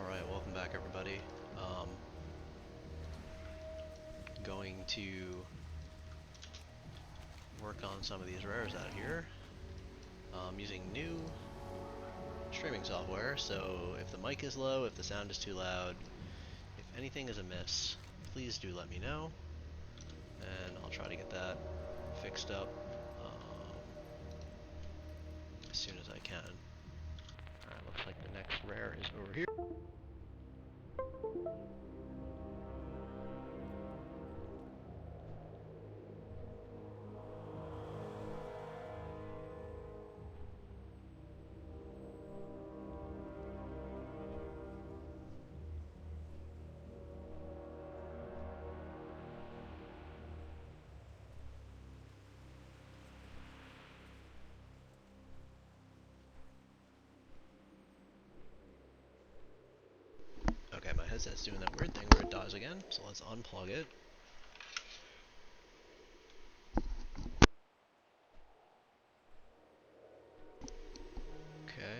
Alright, welcome back everybody. Going to work on some of these rares out here. Using new streaming software, so if the mic is low, if the sound is too loud, if anything is amiss, please do let me know, and I'll try to get that fixed up as soon as I can. Alright, looks like the next rare is over here. Okay, my headset's doing that weird thing where it dies again, so let's unplug it. Okay,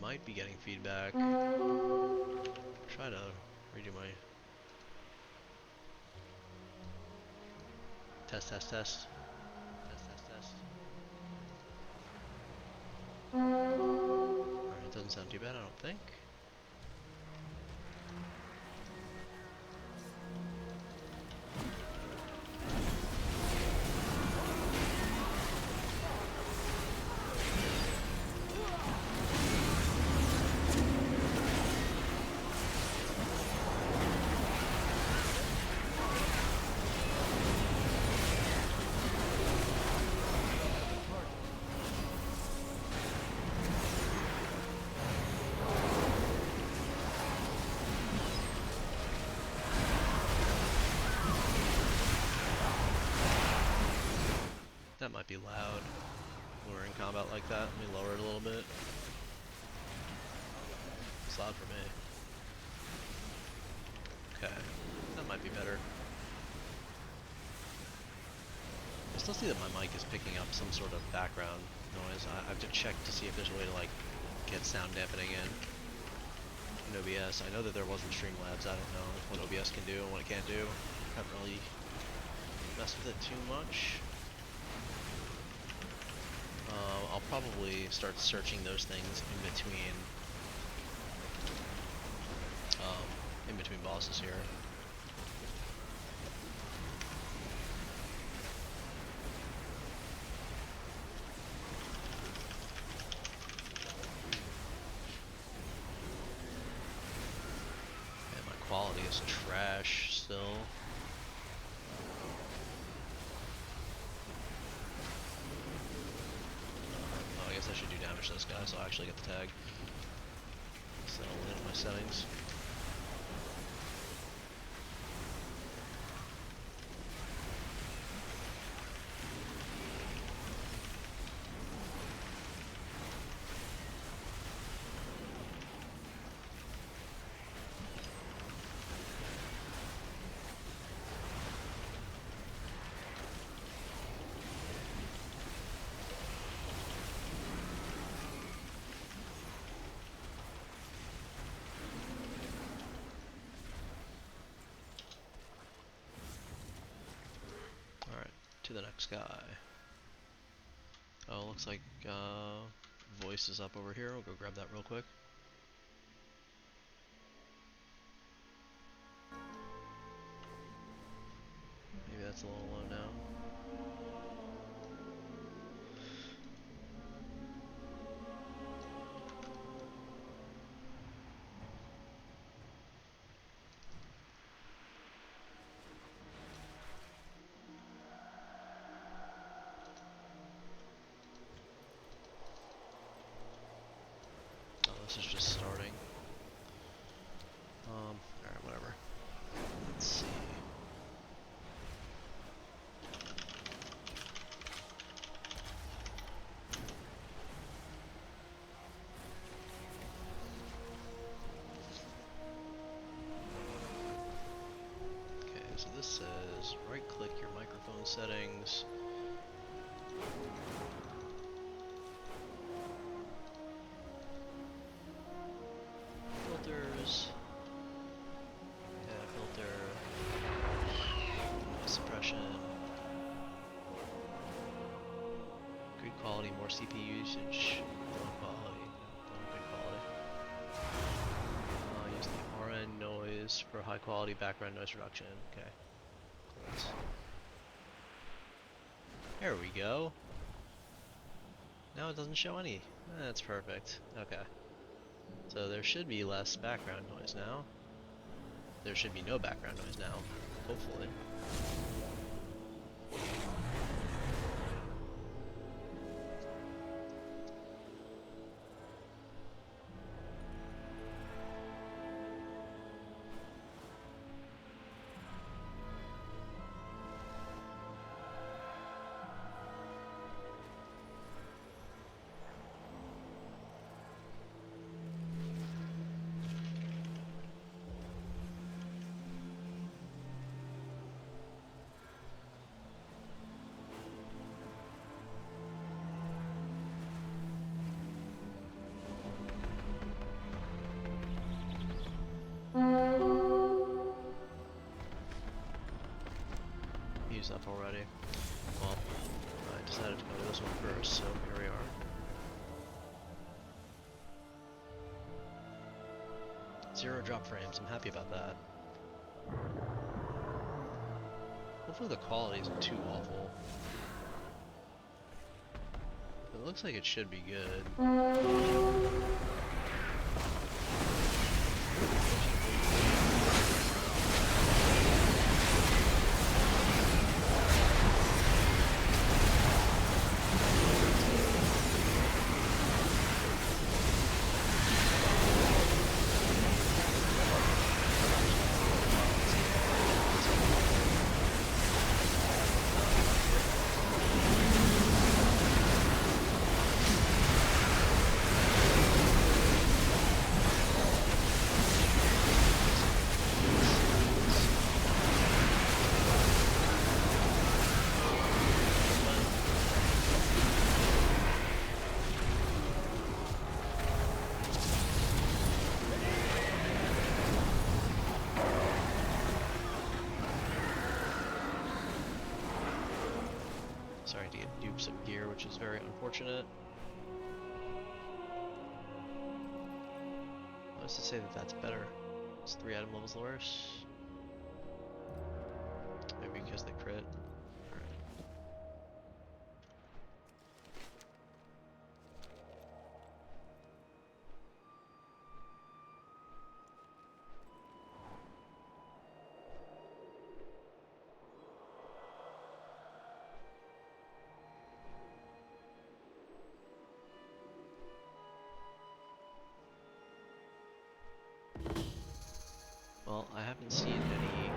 might be getting feedback. Try to redo my test. Alright, it doesn't sound too bad, I don't think. That might be loud when we're in combat like that. Let me lower it a little bit. It's loud for me. Okay, that might be better. I still see that my mic is picking up some sort of background noise. I have to check to see if there's a way to like get sound dampening in OBS. I know that there wasn't StreamLabs. I don't know what OBS can do and what it can't do. I haven't really messed with it too much. I'll probably start searching those things in between bosses here. And my quality is trash still. I guess I should do damage to this guy so I actually get the tag. Settle in my settings. To the next guy. Oh, looks like voice is up over here. We'll go grab that real quick. Maybe that's a little low now. This is just starting. Alright, whatever. Let's see. Okay, so this says right click your microphone settings. usage, low quality, not good quality. Use the RN noise for high quality background noise reduction. Okay. Close. There we go. Now it doesn't show any. That's perfect. Okay. So there should be less background noise now. There should be no background noise now, hopefully. Used up already. Well, I decided to go to this one first, so here we are. Zero drop frames, I'm happy about that. Hopefully the quality isn't too awful. It looks like it should be good. Sorry to get dupes of gear, which is very unfortunate. Why does it say that that's better? It's 3 item levels worse. Maybe because they crit. Alright. Well, I haven't seen any.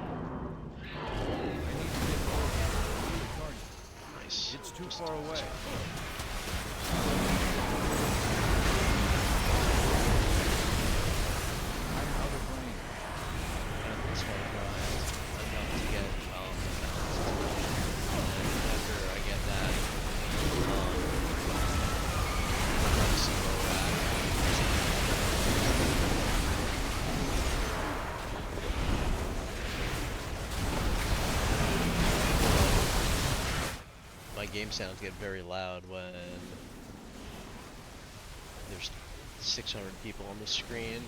Nice. It's too far away. I'm out of range. This one enough to get and after I get that, I'll see where we're at. My game sounds get very loud when there's 600 people on the screen.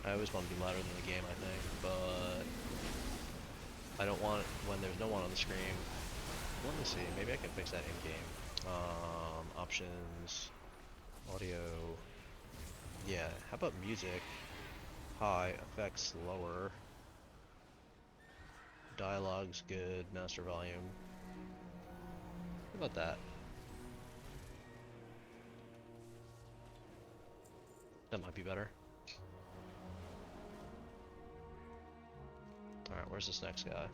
I always want to be louder than the game, I think, but I don't want it when there's no one on the screen. Let me see, maybe I can fix that in game. Options, audio. Yeah, how about music? High, effects lower. Dialogue's good, master volume. How about that? That might be better. Alright, where's this next guy?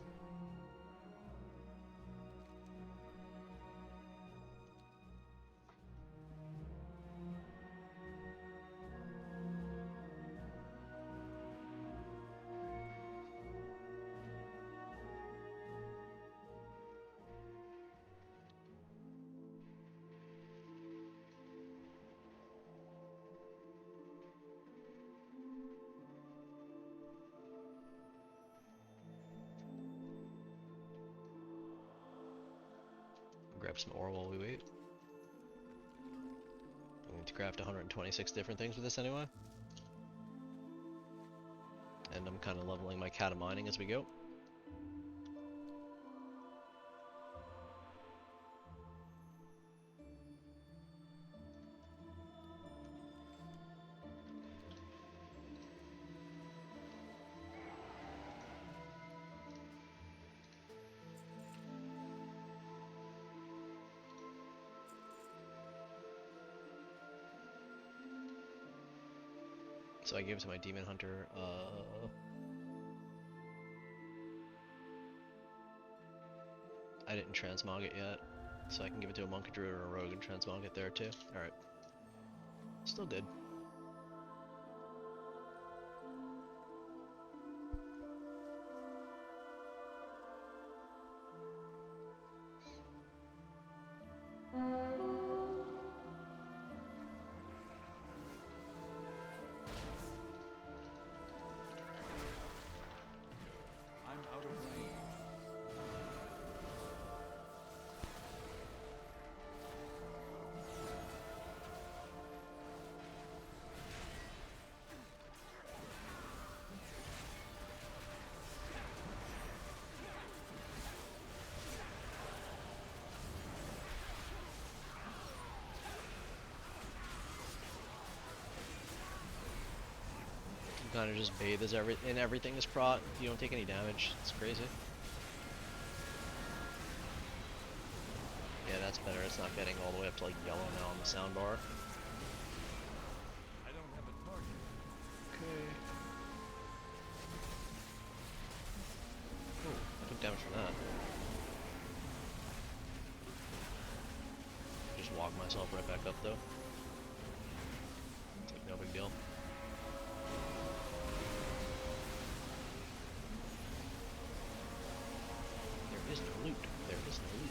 Grab some ore while we wait. I need to craft 126 different things with this anyway. And I'm kind of leveling my cat mining as we go. So I gave it to my demon hunter. I didn't transmog it yet, so I can give it to a monk, a druid, or a rogue and transmog it there too. Alright. Still good. I'm out of range. You kind of just bathe as in everything is prot. You don't take any damage. It's crazy. Yeah, that's better. It's not getting all the way up to like yellow now on the soundbar. I don't have a target. Okay. Ooh, I took damage from that. Just walk myself right back up though. It's like no big deal. There is no loot. There is no loot.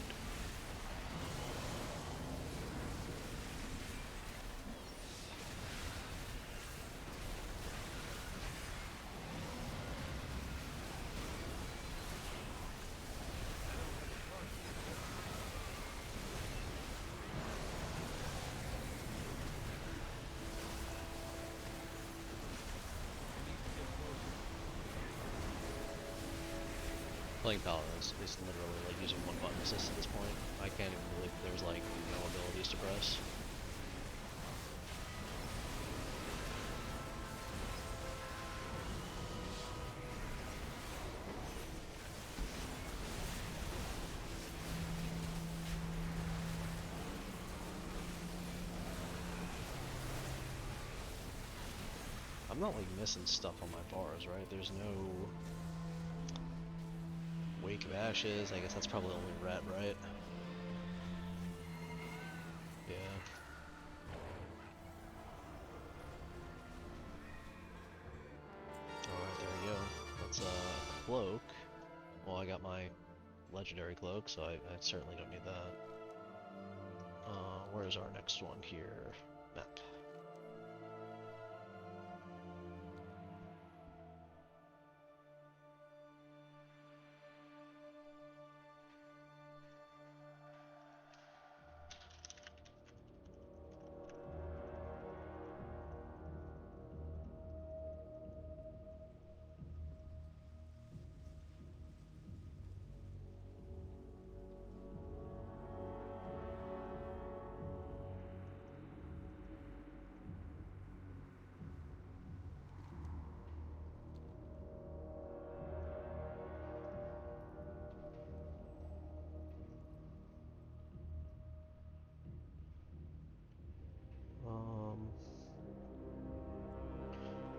Playing Paladins is literally like using one button assist at this point. I can't even believe there's like no abilities to press. I'm not like missing stuff on my bars, right? There's no Wake of Ashes. I guess that's probably only red, right? Yeah. Alright, there we go. That's cloak. Well, I got my legendary cloak, so I certainly don't need that. Where's our next one here? Map.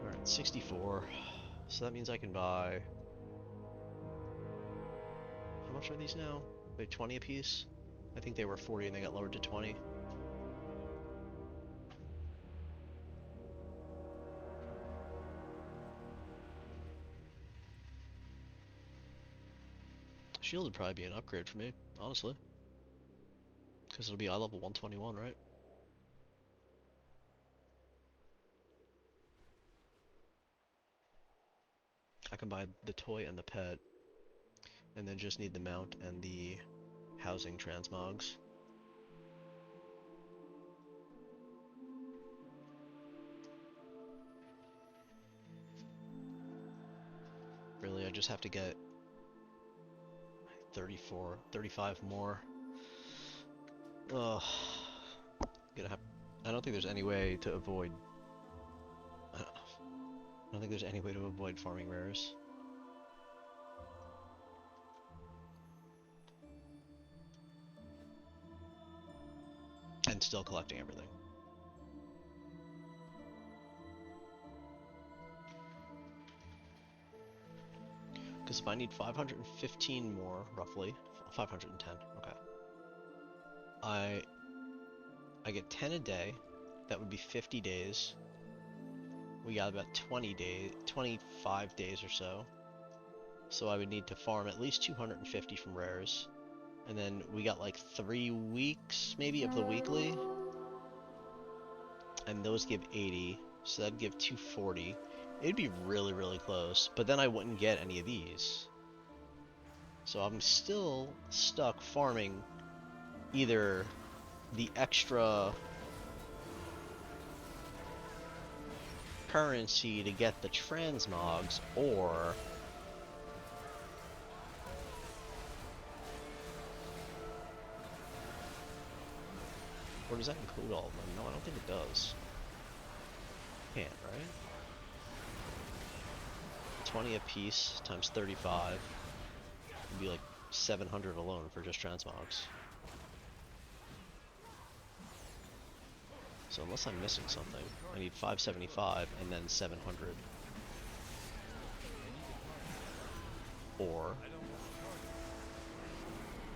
Alright, 64. So that means I can buy... How much are these now? They're 20 apiece? I think they were 40 and they got lowered to 20. Shield would probably be an upgrade for me, honestly. Because it'll be eye level 121, right? I can buy the toy and the pet, and then just need the mount and the housing transmogs. just have to get 34, 35 more. Ugh. Gonna have. I don't think there's any way to avoid. I don't think there's any way to avoid farming rares. And still collecting everything. Because if I need 515 more, roughly, 510, okay. I get 10 a day. That would be 50 days. We got about 20 days, 25 days or so. So I would need to farm at least 250 from rares. And then we got like 3 weeks, maybe, of the weekly. And those give 80, so that'd give 240. It'd be really, really close, but then I wouldn't get any of these. So I'm still stuck farming either the extra currency to get the transmogs, or does that include all of them? No, I don't think it does. Can't, right? 20 a piece times 35 would be like 700 alone for just transmogs. So unless I'm missing something, I need 575 and then 700. Or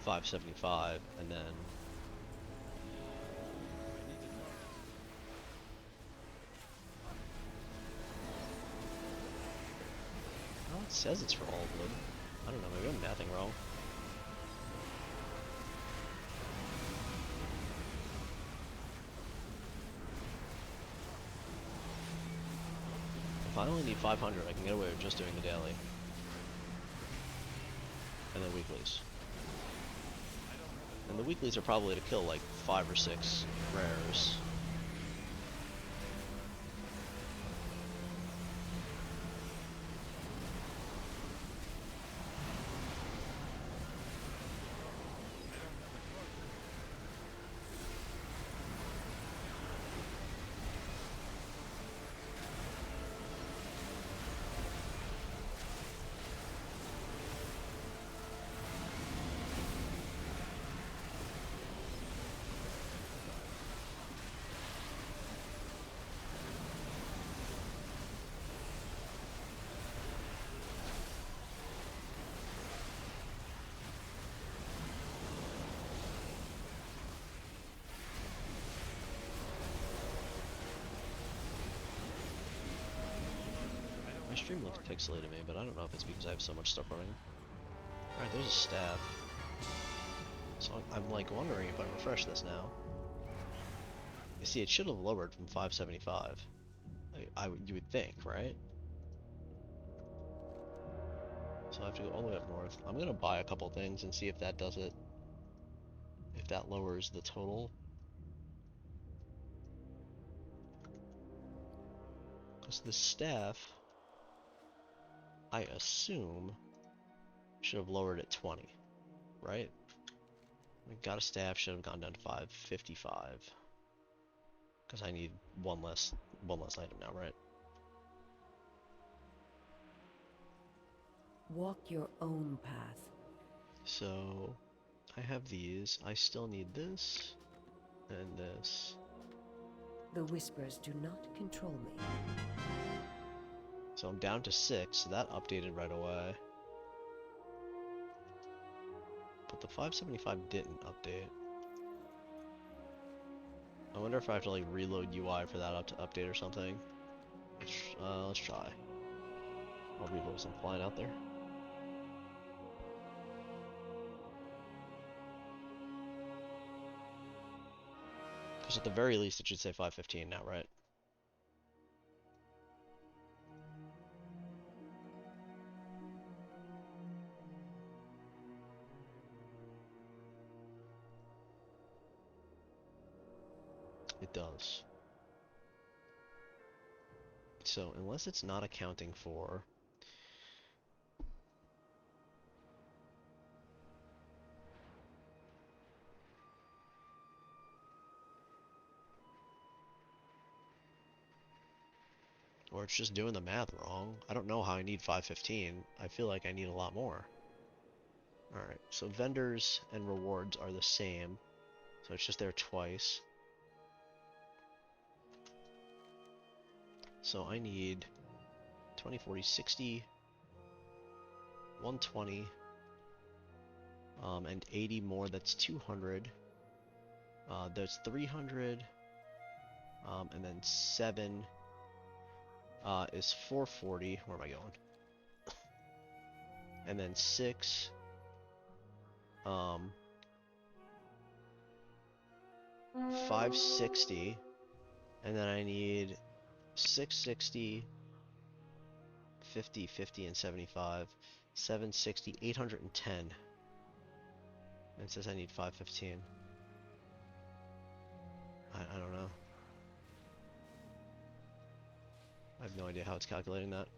575 and then well, it says it's for all of them. I don't know, maybe I'm mathing wrong. If I only need 500, I can get away with just doing the daily. And the weeklies. And the weeklies are probably to kill like 5 or 6 rares. My stream looks pixelated to me, but I don't know if it's because I have so much stuff running. Alright, there's a staff. So I'm like wondering if I refresh this now. You see, it should have lowered from 575. You would think, right? So I have to go all the way up north. I'm gonna buy a couple things and see if that does it. If that lowers the total. Because the staff, I assume, should have lowered at 20, right? We got a staff, should have gone down to 555. Because I need one less item now, right? Walk your own path. So I have these. I still need this and this. The whispers do not control me. So I'm down to 6, so that updated right away. But the 575 didn't update. I wonder if I have to like reload UI for that to update or something. Let's try. I'll reload some flying out there. Because at the very least it should say 515 now, right? It does. So unless it's not accounting for Or it's just doing the math wrong. I don't know how I need 515. I feel like I need a lot more. Alright, so vendors and rewards are the same. So it's just there twice. So I need 20, 40, 60, 120, and 80 more. That's 200. There's 300, and then 7 is 440. Where am I going? And then 6, 560, and then I need 660, 50, 50, and 75, 760, 810. And it says I need 515. I don't know. I have no idea how it's calculating that.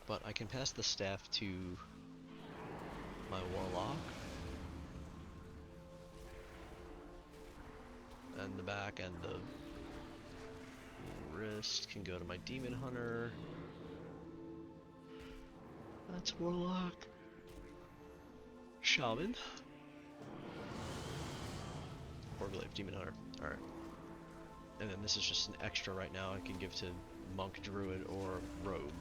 But I can pass the staff to my warlock. And the back and the wrist can go to my demon hunter. That's warlock. Shaman. Orglaive, demon hunter. Alright. And then this is just an extra right now I can give to monk, druid, or rogue.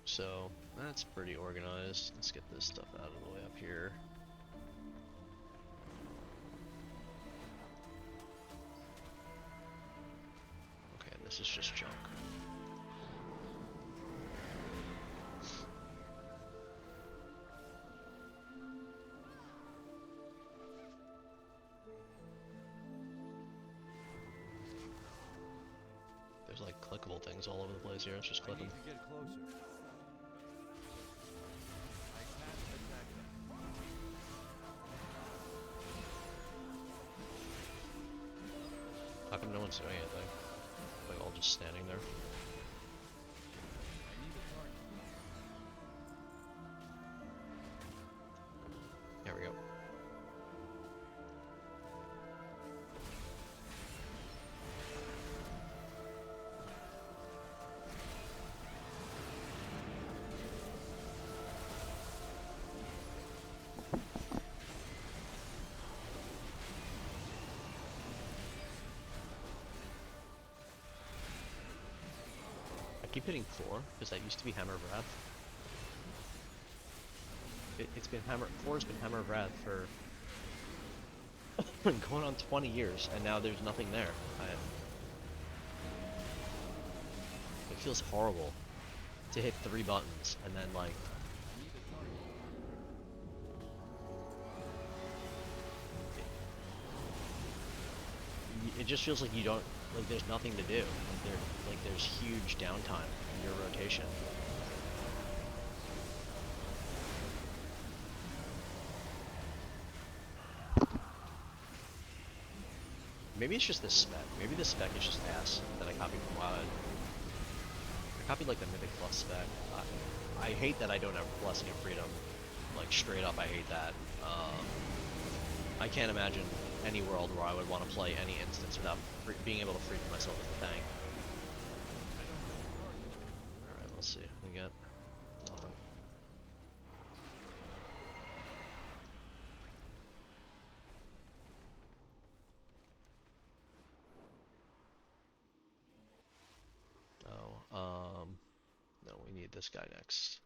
So that's pretty organized. Let's get this stuff out of the way up here. Okay, this is just junk. There's like clickable things all over the place here. Let's just click them. I need to get closer. I can't attack them. How come no one's doing anything? Like all just standing there. I need a target. There we go. I keep hitting 4 because that used to be Hammer of Wrath. It's been 4's been Hammer of Wrath for going on 20 years, and now there's nothing there. It feels horrible to hit 3 buttons and then like I need a target. it just feels like you don't, like there's nothing to do. Like there's huge downtime in your rotation. Maybe it's just the spec. Maybe the spec is just ass that I copied from WoW. I copied like the Mythic Plus spec. I hate that I don't have Blessing of Freedom. Like straight up, I hate that. I can't imagine any world where I would want to play any instance without being able to free myself as the tank. Alright, let's see. We got nothing. Oh, no, we need this guy next.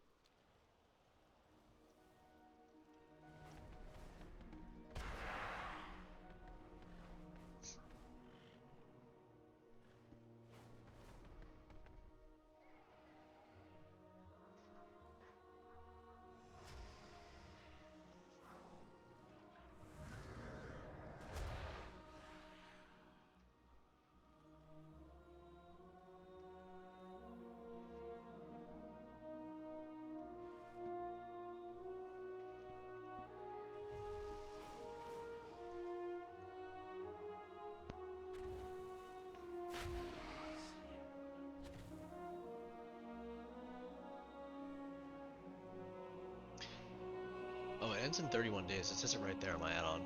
Oh, it ends in 31 days. It says it right there on my add-on.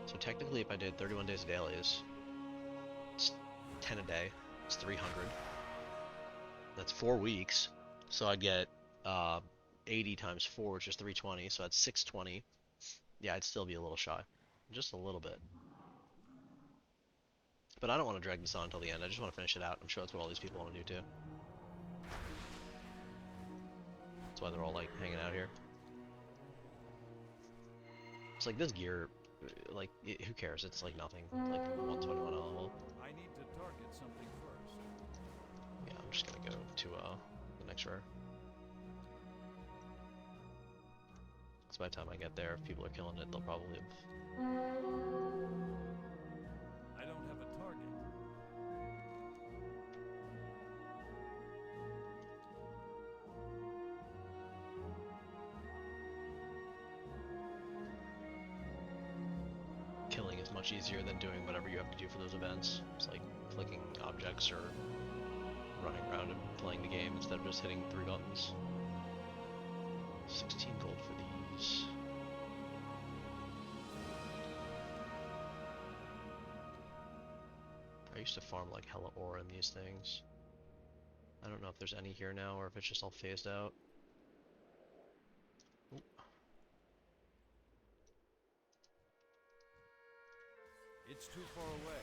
So technically, if I did 31 days of dailies, it's 10 a day. It's 300. That's 4 weeks. So I'd get 80 times 4, which is 320. So that's 620. Yeah, I'd still be a little shy. Just a little bit. But I don't want to drag this on until the end. I just want to finish it out. I'm sure that's what all these people want to do too. That's why they're all like hanging out here. It's like this gear, like who cares? It's like nothing. Like 121 level. I need to target something first. Yeah, I'm just gonna go to the next rare. Because by the time I get there, if people are killing it, they'll probably have. I don't have a target. Killing is much easier than doing whatever you have to do for those events. It's like clicking objects or running around and playing the game instead of just hitting 3 buttons. 16 gold for these. I used to farm like hella ore in these things. I don't know if there's any here now or if it's just all phased out. Ooh. It's too far away.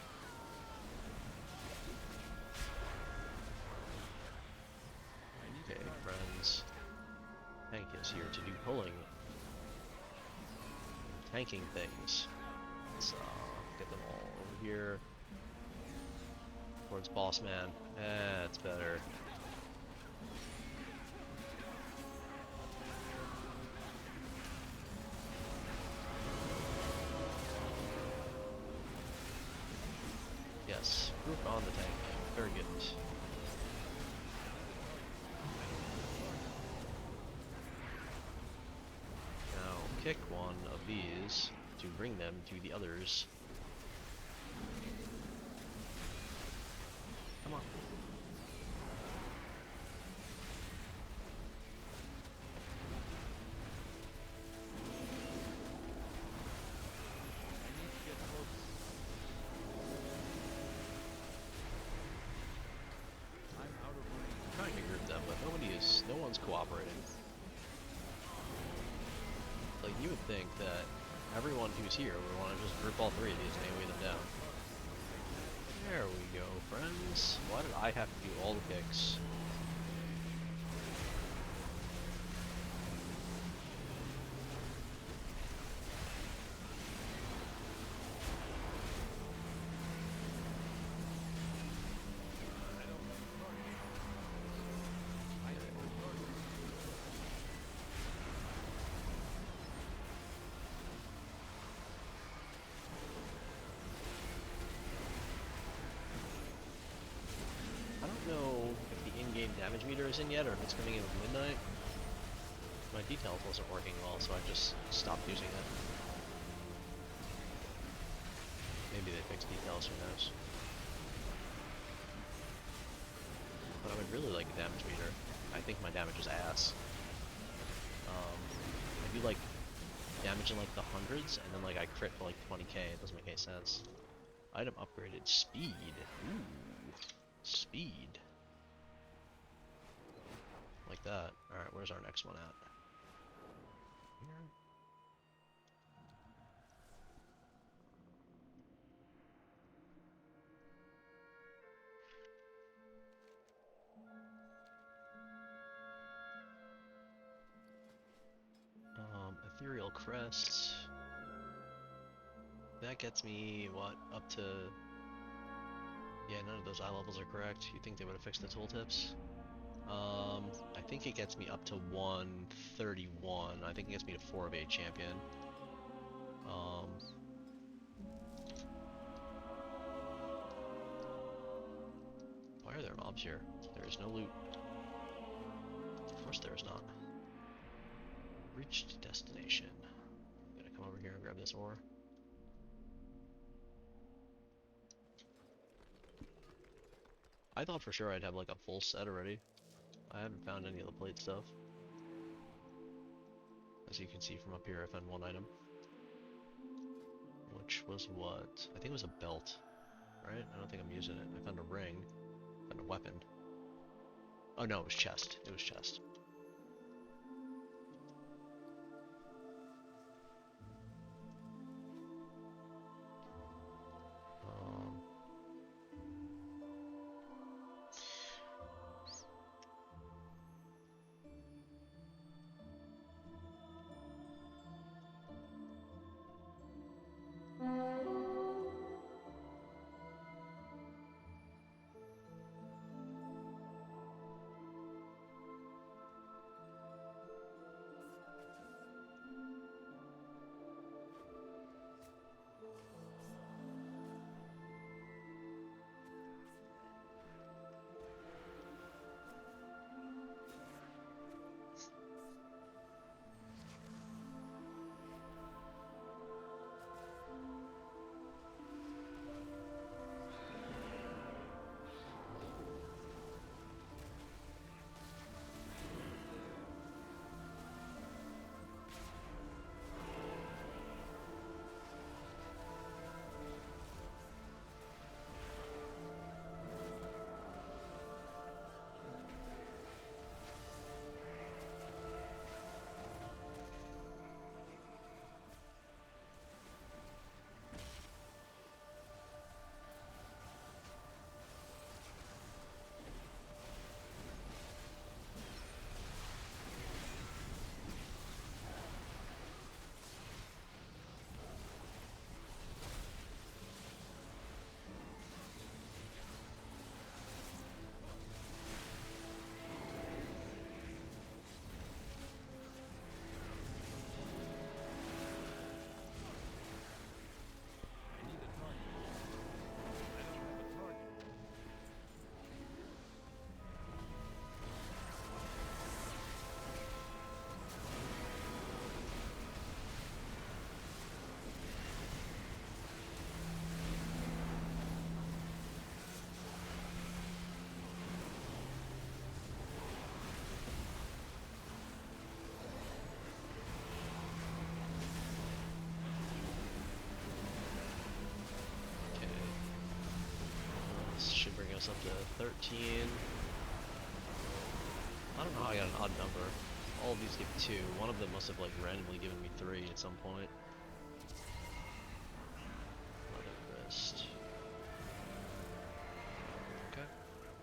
I need Okay, to target. friends. Tank is here to do pulling. Tanking things. Let's get them all over here. Towards boss man. That's better. Yes, group on the tank. Very good. Now kick one of these to bring them to the others. Come on. I need to get close. I'm out of range. I'm trying to group them, but no one's cooperating. Like, you would think that everyone who's here would want to just group all 3 of these and AoE them down. There we go, friends. Why did I have to do all the picks? I don't have a target. I need to target. I don't know if the in-game damage meter is in yet or if it's coming in with midnight. My details wasn't working well, so I just stopped using it. Maybe they fixed details, who knows. But I would really like a damage meter. I think my damage is ass. I do like damage in like the hundreds, and then like I crit for like 20k. It doesn't make any sense. Item upgraded. Speed. Ooh. Speed. Like that. Alright, where's our next one at? Here. Ethereal Crests. That gets me, what, up to... Yeah, none of those eye levels are correct. You think they would have fixed the tooltips? I think it gets me up to 131. I think it gets me to 4 of 8 champion. Why are there mobs here? There is no loot. Of course there is not. Reached destination. I'm gonna come over here and grab this ore. I thought for sure I'd have like a full set already. I haven't found any of the plate stuff. as you can see from up here, I found one item. Which was what? I think it was a belt, right? I don't think I'm using it. I found a ring. I found a weapon. Oh no, it was chest. It was chest. Um, I need a target. I don't have a target. okay. This should bring us up to 13. I don't know how I got an odd number. All of these give 2. One of them must have like randomly given me 3 at some point. Leather wrist. Okay.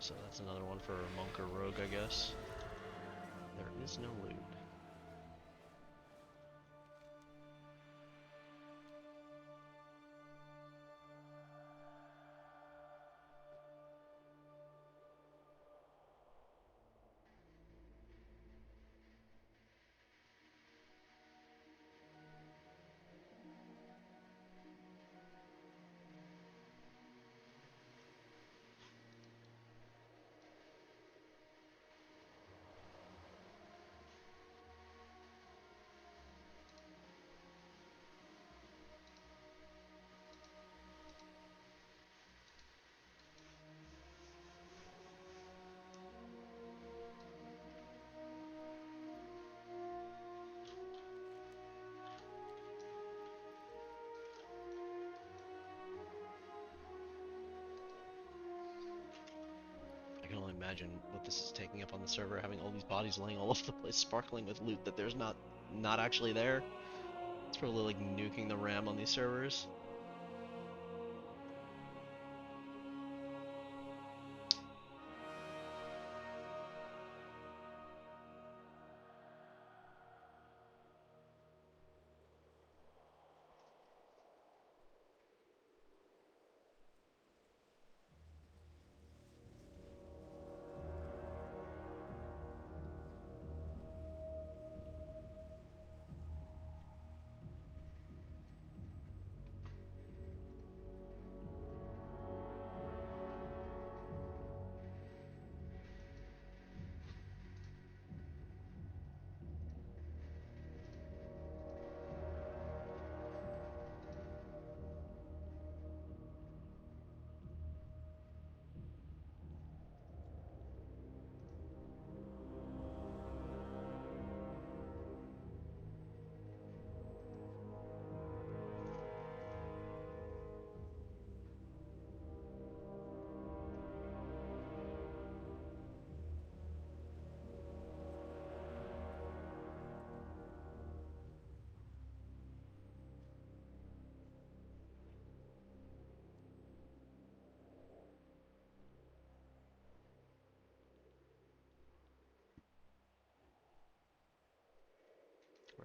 So that's another one for monk or rogue, I guess. There is no loot. I can only imagine what this is taking up on the server, having all these bodies laying all over the place, sparkling with loot that there's not actually there. It's probably like nuking the RAM on these servers.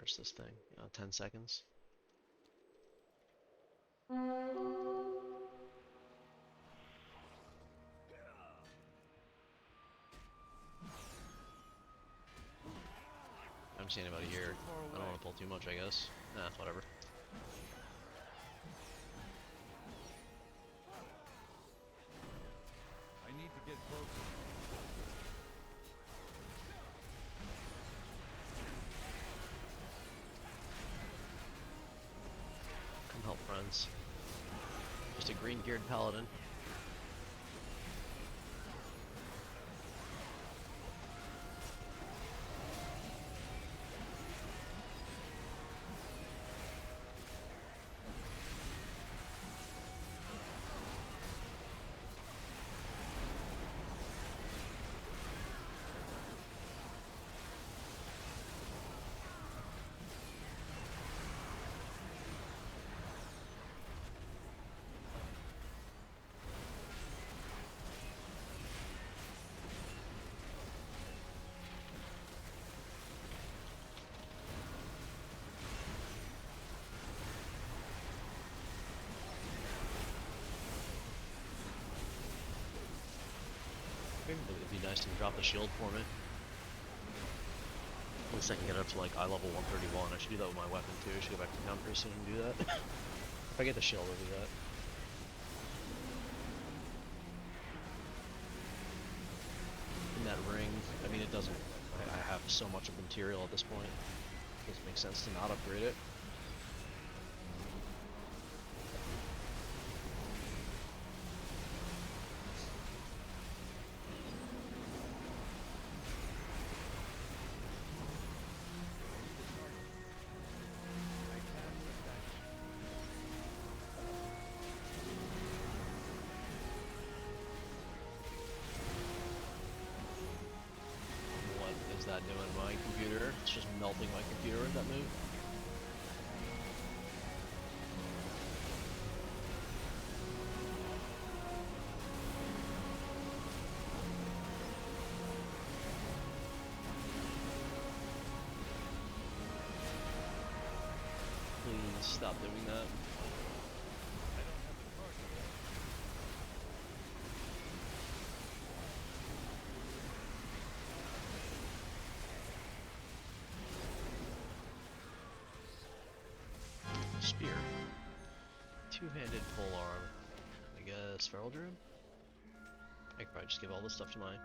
Where's this thing? 10 seconds. I don't see anybody here. I don't want to pull too much, I guess. Nah, whatever. I need to get closer. Come help, friends. Just a green-geared paladin. It'd be nice to drop the shield for me. At least I can get up to like eye level 131. I should do that with my weapon too. I should go back to town pretty soon and do that. If I get the shield, I'll do that. In that ring, I mean, it doesn't. I have so much of the material at this point. It doesn't make sense to not upgrade it. Is that doing my computer? It's just melting my computer with that move. Please stop doing that. Spear. Two-handed polearm. I guess feral druid? I could probably just give all this stuff to my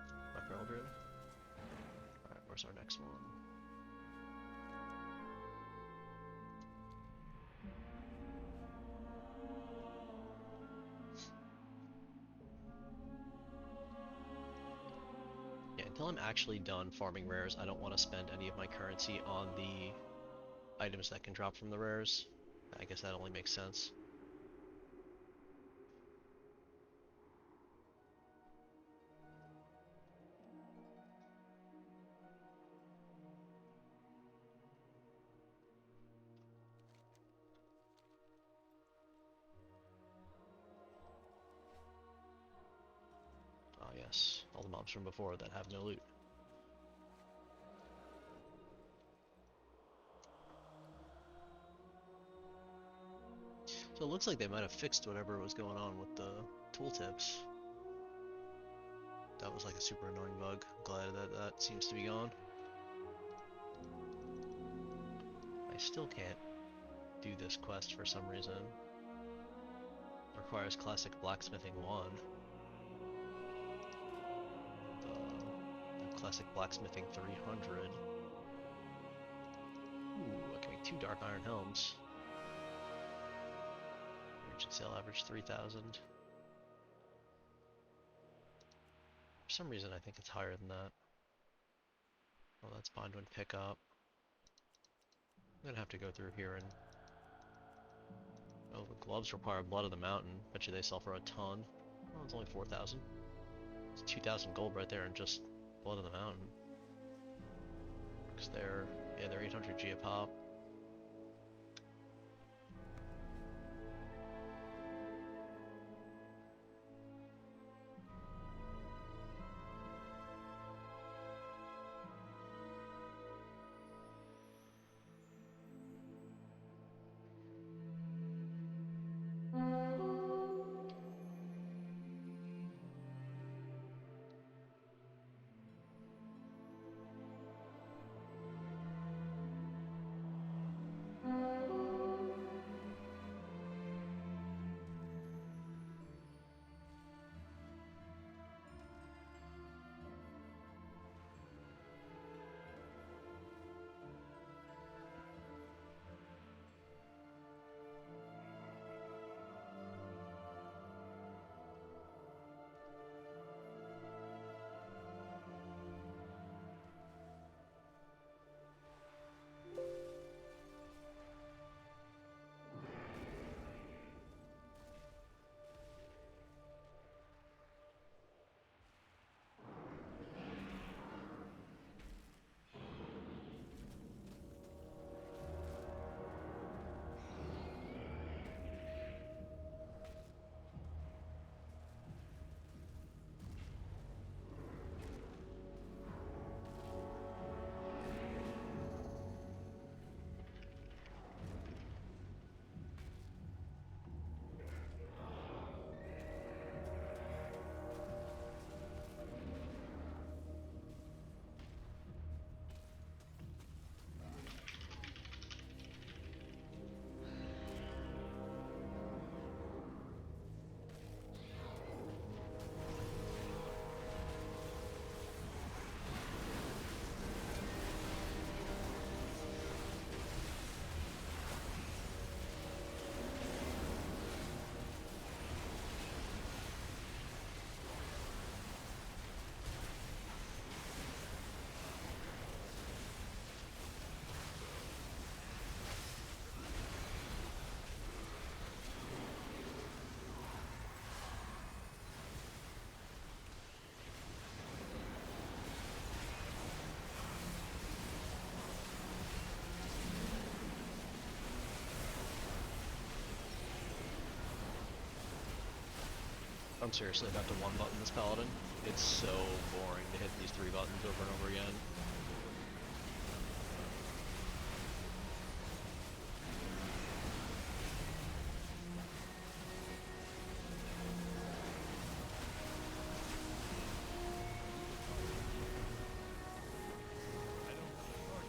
feral druid. Alright, where's our next one? Yeah, until I'm actually done farming rares, I don't want to spend any of my currency on the items that can drop from the rares. I guess that only makes sense. Ah yes, all the mobs from before that have no loot. So it looks like they might have fixed whatever was going on with the tooltips. That was like a super annoying bug. Glad that that seems to be gone. I still can't do this quest for some reason. Requires classic blacksmithing 1. The classic blacksmithing 300. Ooh, I can make 2 dark iron helms. Merchant sale average 3,000. For some reason I think it's higher than that. Well, that's bind when pick up. I'm gonna have to go through here and... Oh, the gloves require blood of the mountain. Bet you they sell for a ton. Oh, it's only 4,000. It's 2,000 gold right there in just blood of the mountain. Because they're 800 G a pop. I'm seriously about to one button this paladin. It's so boring to hit these 3 buttons over and over again. I don't have authority.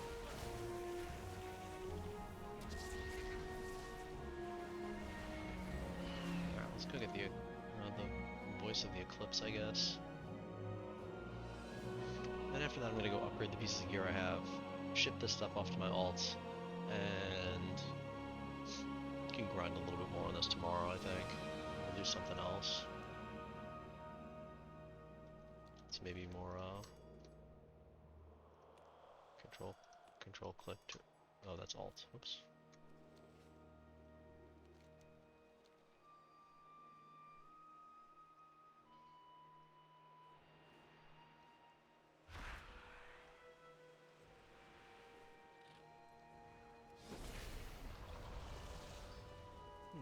Alright, let's go get the voice of the eclipse, I guess. Then after that, I'm gonna go upgrade the pieces of gear I have, ship this stuff off to my alts, and can grind a little bit more on this tomorrow, I think. I'll do something else. It's maybe more, control click to, oh, that's alt, oops.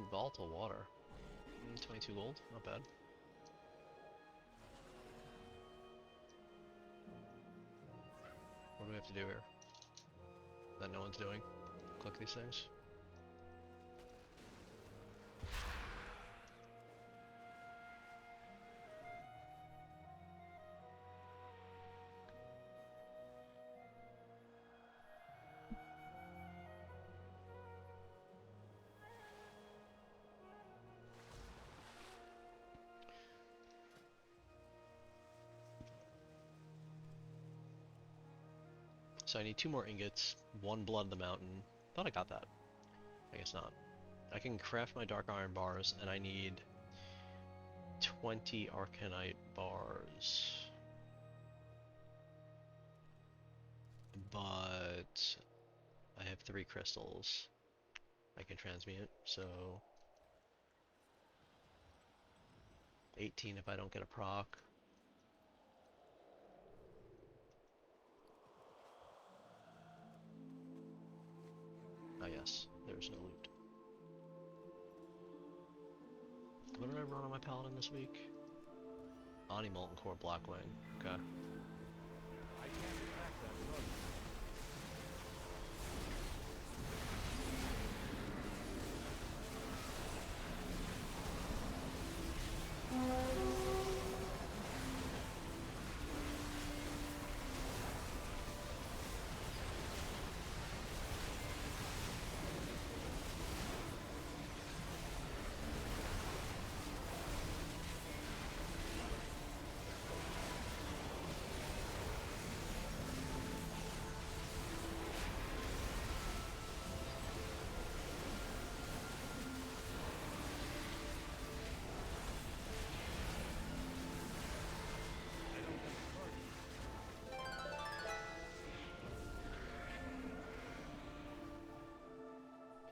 Volatile water. 22 gold, not bad. What do we have to do here? That no one's doing? Click these things. So I need 2 more ingots, 1 blood of the mountain. Thought I got that. I guess not. I can craft my dark iron bars, and I need 20 arcanite bars. But I have 3 crystals I can transmute, so 18 if I don't get a proc. Ah yes, there's no loot. What did I run on my paladin this week? Ani Molten Core Blackwing. Okay. I can't attack that rug. I don't have authority.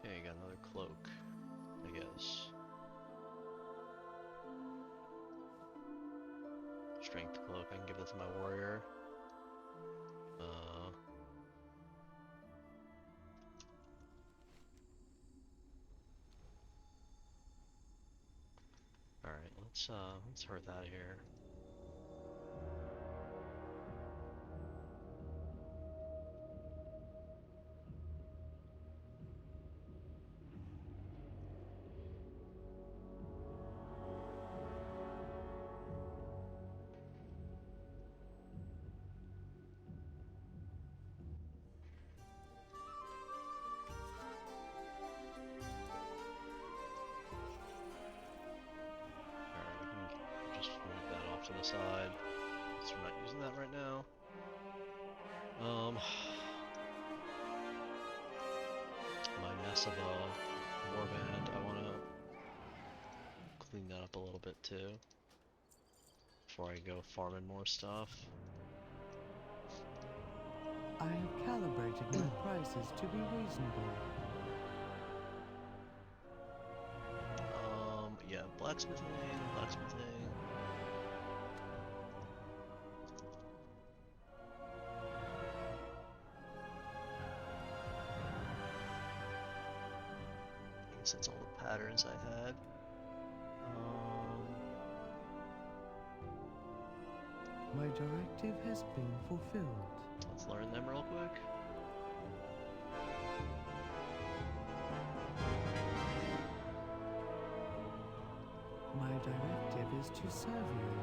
Okay, got another cloak, I guess. Strength cloak, I can give that to my warrior. Alright, let's hurt that here. Alright, we can just move that off to the side, since we're not using that right now. My mess of a warband, I wanna clean that up a little bit too, before I go farming more stuff. I have calibrated my prices to be reasonable. Yeah, blacksmithing. I guess that's all the patterns I had. My directive has been fulfilled. Let's learn them real quick. My directive is to serve you.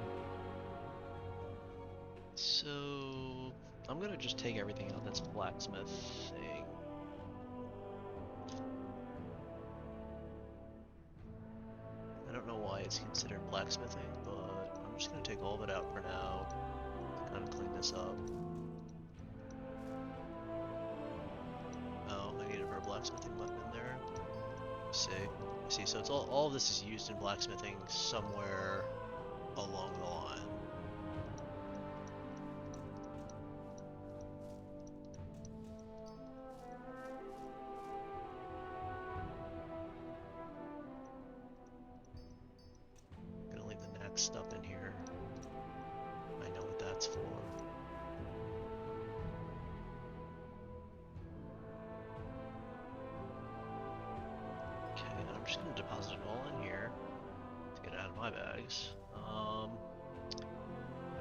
So I'm gonna just take everything out that's blacksmithing. I don't know why it's considered blacksmithing, but I'm just gonna take all of it out for now to kind of clean this up. Oh, I needed for a blacksmithing weapon there. See, so it's all of this is used in blacksmithing somewhere along the line. Gonna leave the next stuff in here. I know what that's for. Okay, and I'm just gonna deposit it all in here to get it out of my bags.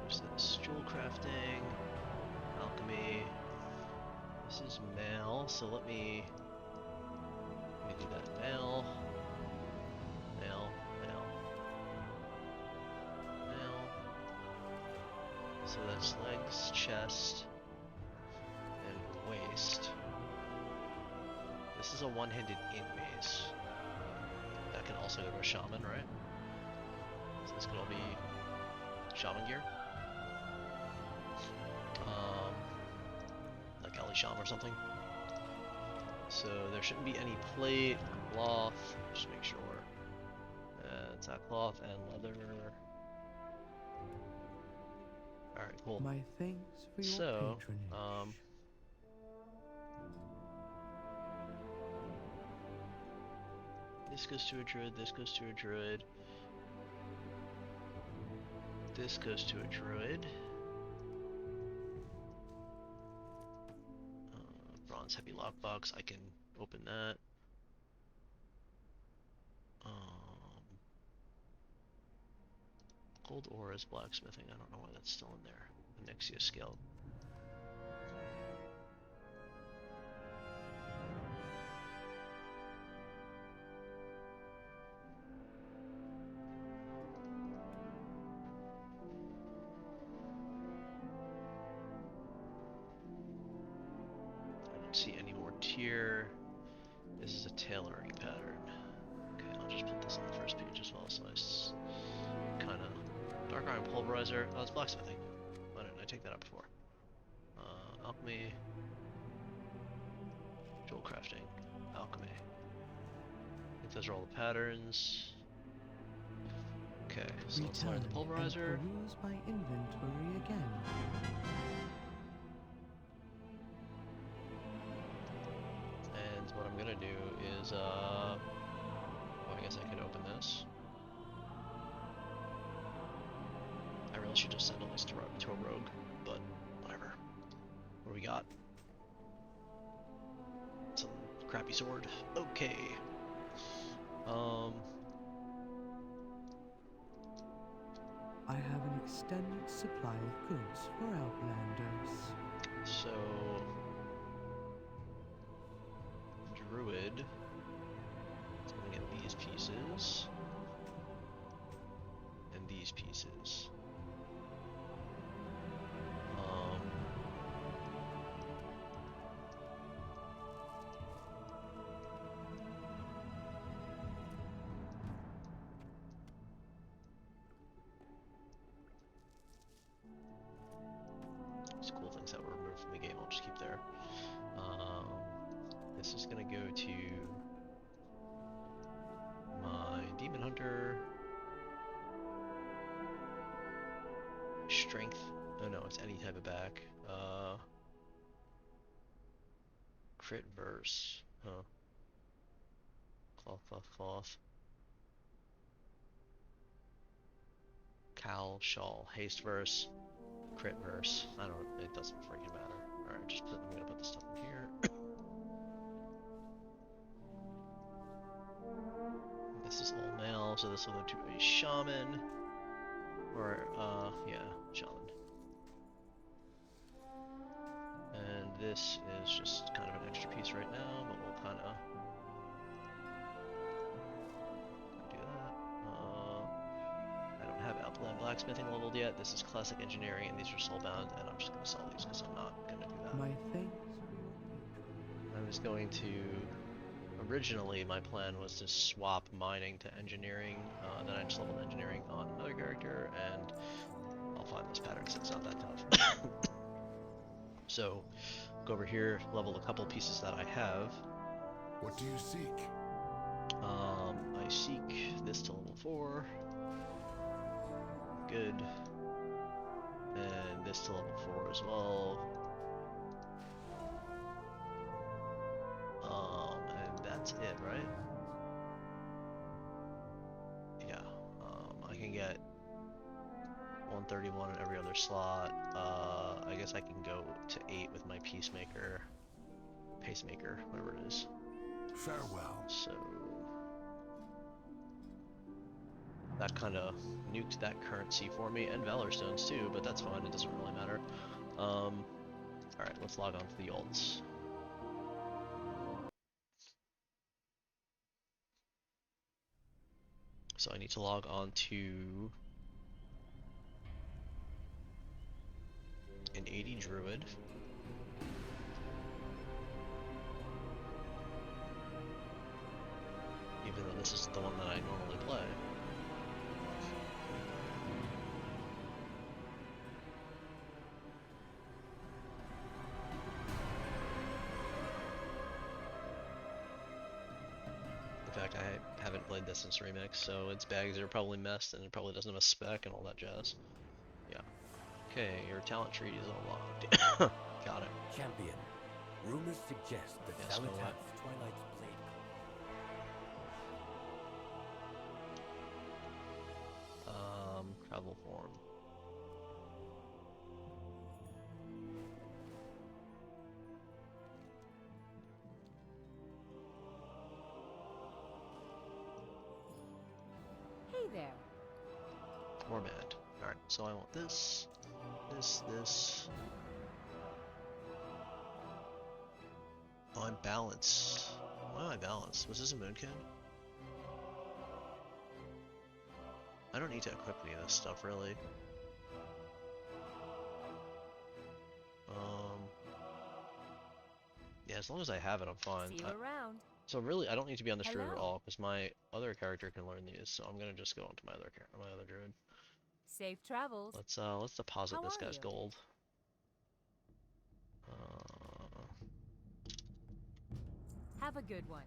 There's this jewel crafting, alchemy. This is mail, so let me do that. Mail. So that's legs, chest, and waist. This is a one-handed in mace. That can also go to a shaman, right? So this could all be shaman gear. Like Ali Sham or something. So there shouldn't be any plate, cloth, just make sure. It's that cloth and leather. Alright, cool. My thanks for your So, patronage. this goes to a druid, this goes to a druid. This goes to a druid. Bronze heavy lockbox, I can open that. Gold ore is blacksmithing, I don't know why that's still in there. Anixia scale. I don't see any more tier. This is a tailoring pattern. Okay, I'll just put this on the first page as well, so I kind of... Dark iron pulverizer. Oh, it's blacksmithing. Why didn't I take that up before? Alchemy. Jewel crafting. Alchemy. I think those are all the patterns. Okay, so let's learn the pulverizer. And peruse my inventory again. And what I'm gonna do is, well, I guess I could open this. I really should just send all this to a rogue, but whatever. What do we got? Some crappy sword. Okay. I have an extended supply of goods for Outlanders. So druid. So I'm gonna get these pieces and these pieces. These cool things that were removed from the game, I'll just keep there. This is gonna go to my Demon Hunter. Strength. Oh no, it's any type of back. Crit verse. Huh. Cloth. Cowl, shawl, haste verse, crit verse. I don't. It doesn't freaking matter. All right, I'm gonna put this stuff in here. This is all mail, so this will go to a shaman, or yeah, shaman. this is just kind of an extra piece right now, but we'll kind of do that. I don't have Outland Blacksmithing leveled yet. This is Classic Engineering, and these are soulbound, and I'm just going to sell these because I'm not going to do that. My thanks for your patronage. I was going to... Originally, my plan was to swap mining to engineering, then I just leveled engineering on another character, and I'll find this pattern because it's not that tough. So, go over here, level a couple pieces that I have. What do you seek? I seek this to level 4. Good. And this to level 4 as well. And that's it, right? Yeah. I can get 131 in every other slot. I guess I can go to 8 with my pacemaker, whatever it is. Farewell. So that kind of nuked that currency for me, and Valor Stones too, but that's fine, it doesn't really matter. Alright, let's log on to the alts. So I need to log on to an 80 Druid. Even though this is the one that I normally play. In fact, I haven't played this since Remix, so its bags are probably messed and it probably doesn't have a spec and all that jazz. Yeah. Okay, your talent tree is unlocked. Got it. Champion. Rumors suggest that Yes, go Salatat's Twilight's blade. Travel form. Hey there. Format. Alright, so I want this, this. Oh, I'm balanced. Why am I balanced? Was this a Moonkin? I don't need to equip any of this stuff, really. Yeah, as long as I have it, I'm fine. See you around. So really, I don't need to be on this druid at Hello. all, because my other character can learn these, so I'm gonna just go onto my other druid. Safe travels. Let's deposit How this are guy's you? gold. Have a good one.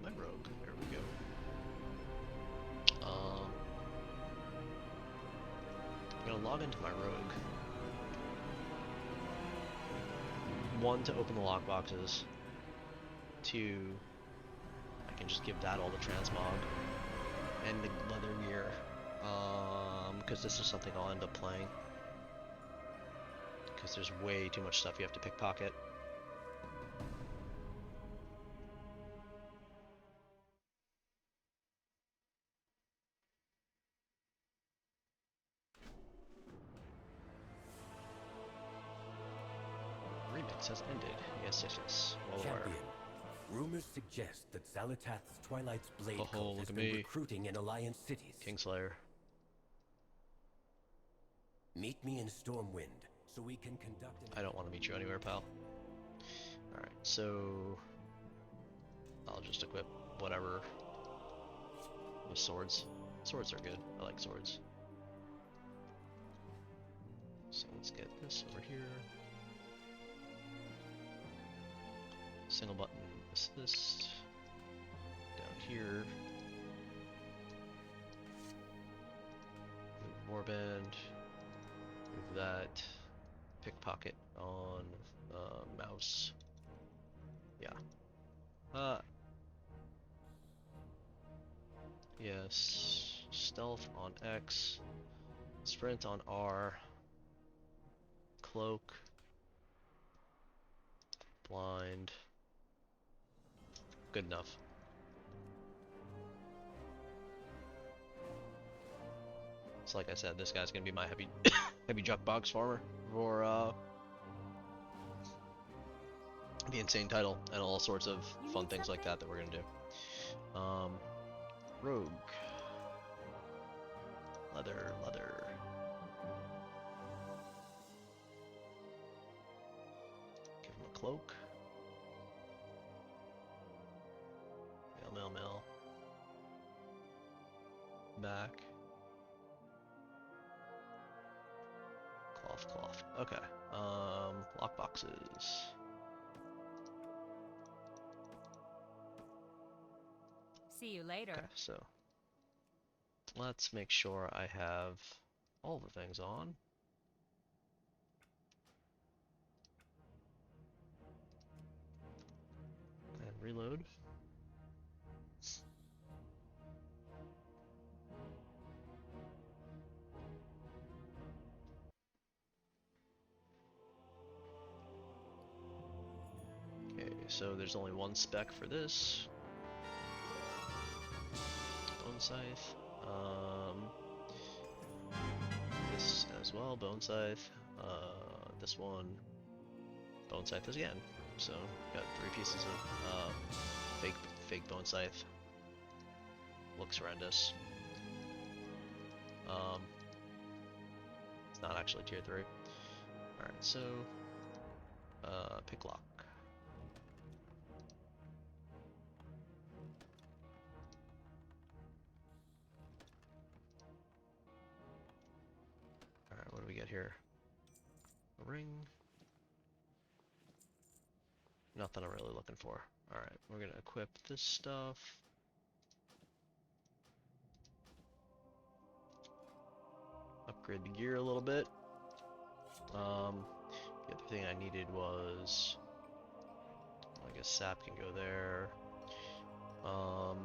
My rogue. There we go. I'm gonna log into my rogue. 1, to open the lockboxes. 2, I can just give that all the transmog and the leather gear. Because this is something I'll end up playing. Because there's way too much stuff you have to pickpocket. Remix has ended. Yes, yes, yes. Well aware. Champion. Rumors suggest that Salatat's Twilight's blade Oh, cult look has at been me. recruiting in Alliance cities. Kingslayer. Meet me in Stormwind so we can conduct an I don't want to meet you anywhere, pal. Alright, so I'll just equip whatever with swords. Swords are good. I like swords. So let's get this over here. Single button assist. Down here. Move warband. Move that. Pickpocket on mouse. Yeah. Yes. Stealth on X. Sprint on R. Cloak. Blind. good enough. So like I said, this guy's gonna be my heavy heavy juck box farmer for the insane title and all sorts of You fun need things like something? that we're gonna do. Rogue. Leather. Give him a cloak. Mail. Back. Cloth. Okay. Lock boxes. See you later. Okay, so let's make sure I have all the things on. And reload. Okay, so there's only one spec for this. Bone Scythe. This as well, Bone Scythe. This one, Bone Scythe again. So got 3 pieces of fake Bone Scythe. Looks horrendous. It's not actually tier 3. Alright, so pick lock. Alright, what do we get here? A ring. Nothing I'm really looking for. Alright, we're gonna equip this stuff. Upgrade the gear a little bit. The other thing I needed was, I guess sap can go there. Oh,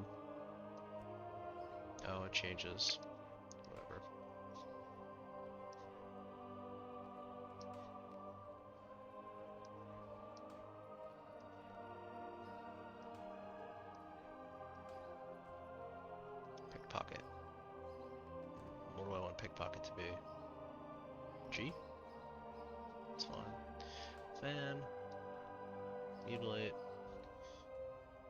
it changes. Whatever. Pickpocket. What do I want pickpocket to be? G? That's fine. Fan. Mutilate.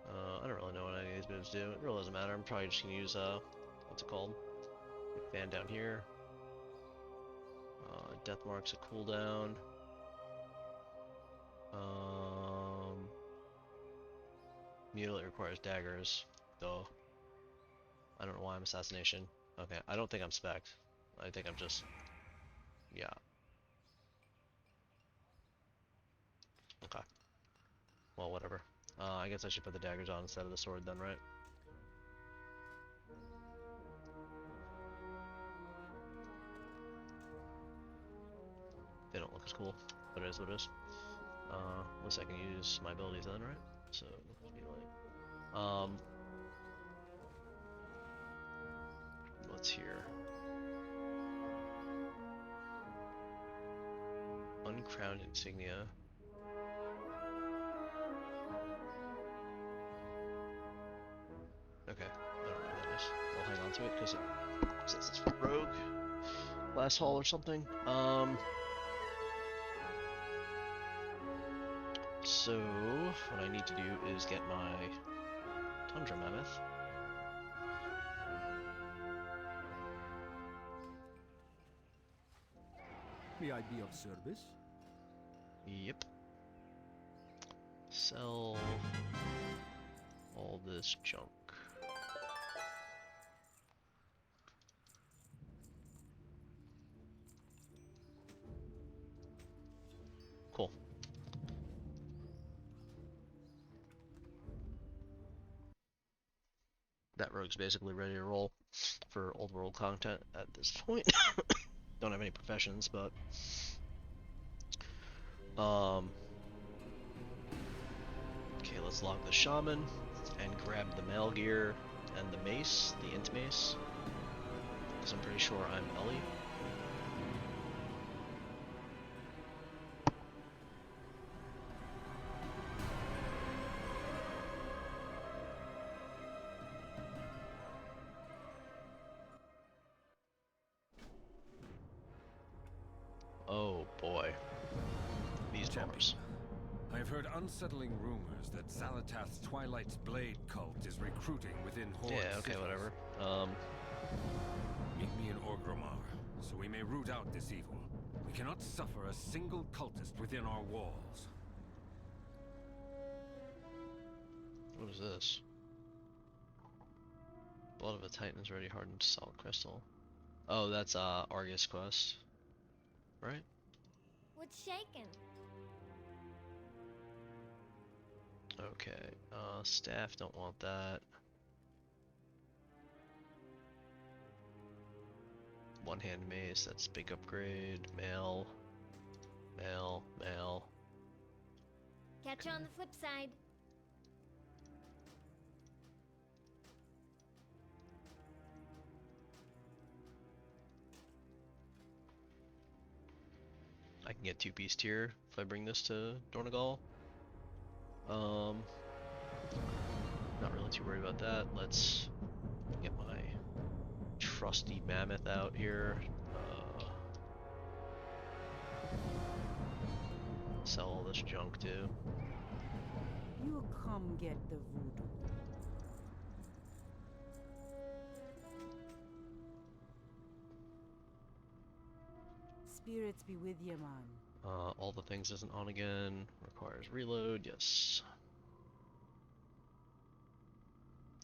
I don't really know what any of these moves do. It really doesn't matter. I'm probably just gonna use what's it called? Fan down here. Death Mark's a cooldown. Mutilate requires daggers, though. I don't know why I'm assassination. Okay, I don't think I'm spec'd. I think I'm just, yeah. Okay. Well, whatever. I guess I should put the daggers on instead of the sword then, right? They don't look as cool, but it is what it is. At least I can use my abilities then, right? So, what's here? Uncrowned insignia. Okay, I don't know what that is. I'll hang on to it because it says it's for rogue. Last haul or something. So, what I need to do is get my Tundra Mammoth. May I be of service? Yep. Sell all this junk. Cool. That rogue's basically ready to roll for old world content at this point. Don't have any professions, but okay, let's log the Shaman and grab the mail gear and the mace, the int mace, because I'm pretty sure I'm Ellie. boy. These bars. I have heard unsettling rumors that Xalatath's Twilight's Blade cult is recruiting within Horde Yeah, okay, cities. whatever. Meet me in Orgrimmar, so we may root out this evil. We cannot suffer a single cultist within our walls. What is this? Blood of a Titan is ready hardened to solid crystal. Oh, that's Argus quest. Right? What's shaking? Okay. Staff, don't want that. One-hand mace, that's big upgrade. Mail. Mail. Mail. Catch you on the flip side. I can get 2-piece tier if I bring this to Dornegal. Not really too worried about that. Let's get my trusty mammoth out here. Sell all this junk too. You come get the voodoo. Spirits be with you, man. All the things isn't on again. Requires reload, yes.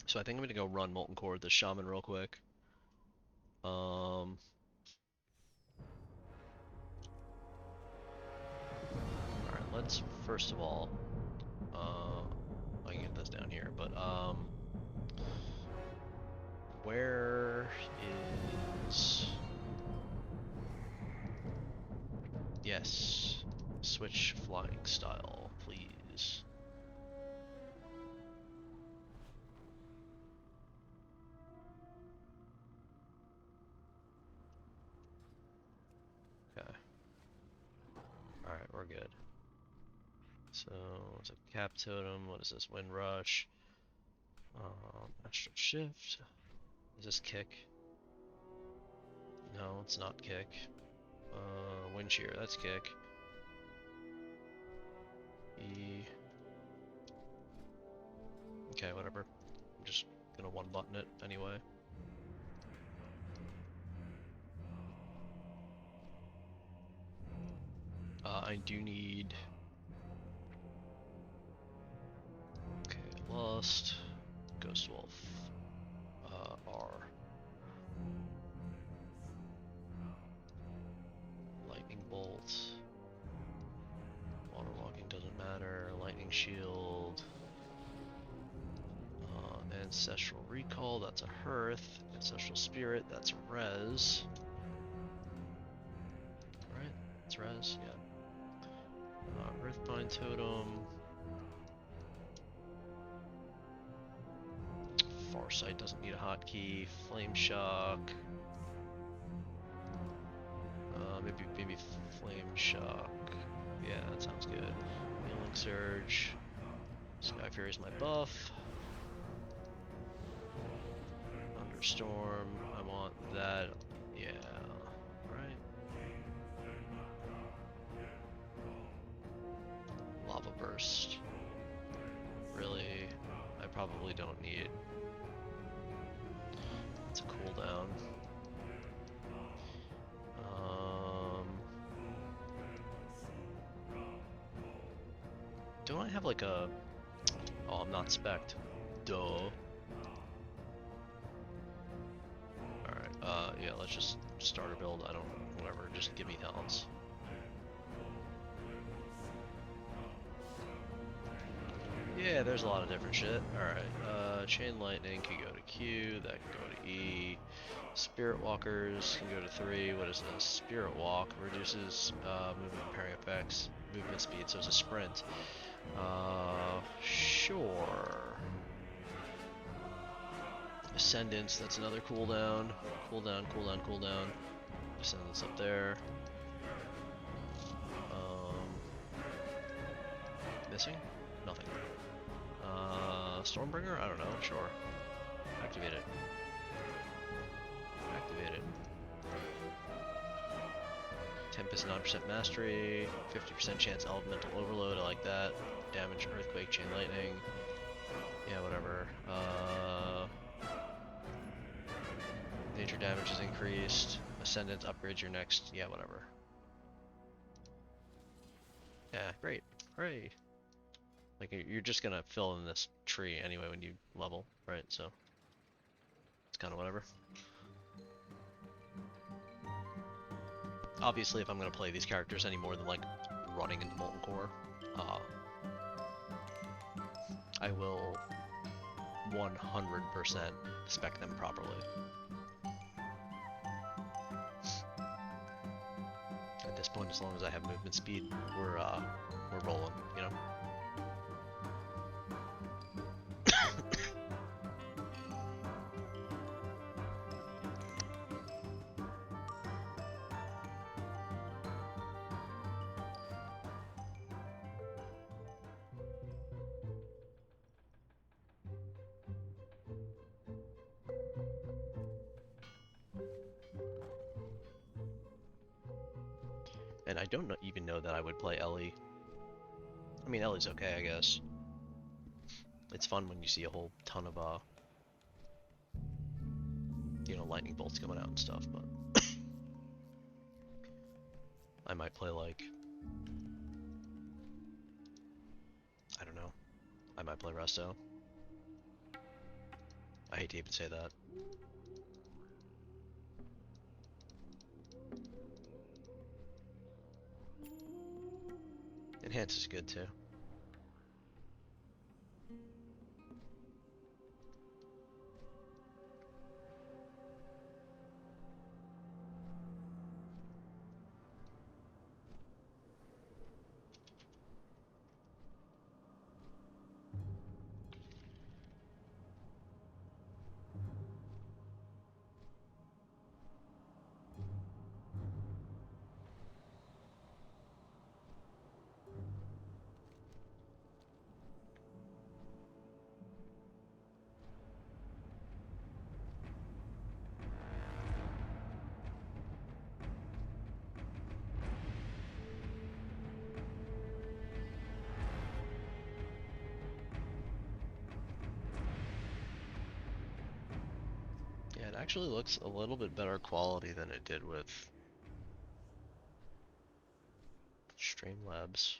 So I think I'm gonna go run Molten Core with the Shaman real quick. Alright, let's first of all, I can get this down here, but where is... Yes, switch flying style, please. Okay. Alright, we're good. So, it's a cap totem. What is this? Wind rush. Astral shift. Is this kick? No, it's not kick. Wind shear, that's kick. E. Okay, whatever. I'm just gonna one button it anyway. I do need... Okay, Lust, Ghost Wolf, R. Lightning Bolt. Waterlogging doesn't matter. Lightning Shield. Ancestral Recall, that's a Hearth. Ancestral Spirit, that's a Res. Right? It's Res, yeah. Earthbind Totem. Farsight doesn't need a hotkey. Flame Shock. Maybe Flame Shock. Yeah, that sounds good. Healing Surge. Sky Fury is my buff. Thunderstorm. I want that. Yeah. Right. Lava Burst. Really, I probably don't need. It's a cooldown. Don't I have like a... Oh, I'm not spec'd. Duh. Alright, yeah, let's just start a build. I don't... Whatever, just give me talents. Yeah, there's a lot of different shit. Alright, Chain Lightning can go to Q, that can go to E. Spirit Walkers can go to 3. What is this? Spirit Walk reduces movement pairing effects, movement speed, so it's a sprint. Sure. Ascendance, that's another cooldown. Cooldown. Ascendance up there. Missing? Nothing. Stormbringer? I don't know, sure. Activate it. Tempest 9% mastery, 50% chance elemental overload, I like that. Damage, earthquake, chain lightning. Yeah, whatever. Nature damage is increased. Ascendant upgrades your next. Yeah, whatever. Yeah, great. Hooray. Like, you're just gonna fill in this tree anyway when you level, right? So, it's kind of whatever. Obviously, if I'm gonna play these characters any more than, like, running into Molten Core, I will 100% spec them properly. At this point, as long as I have movement speed, we're rolling, you know? And I don't even know that I would play Ellie. I mean, Ellie's okay, I guess. It's fun when you see a whole ton of, you know, lightning bolts coming out and stuff, but I might play, like, I don't know. I might play Resto. I hate to even say that. Enhance is good too. Yeah, it actually looks a little bit better quality than it did with StreamLabs.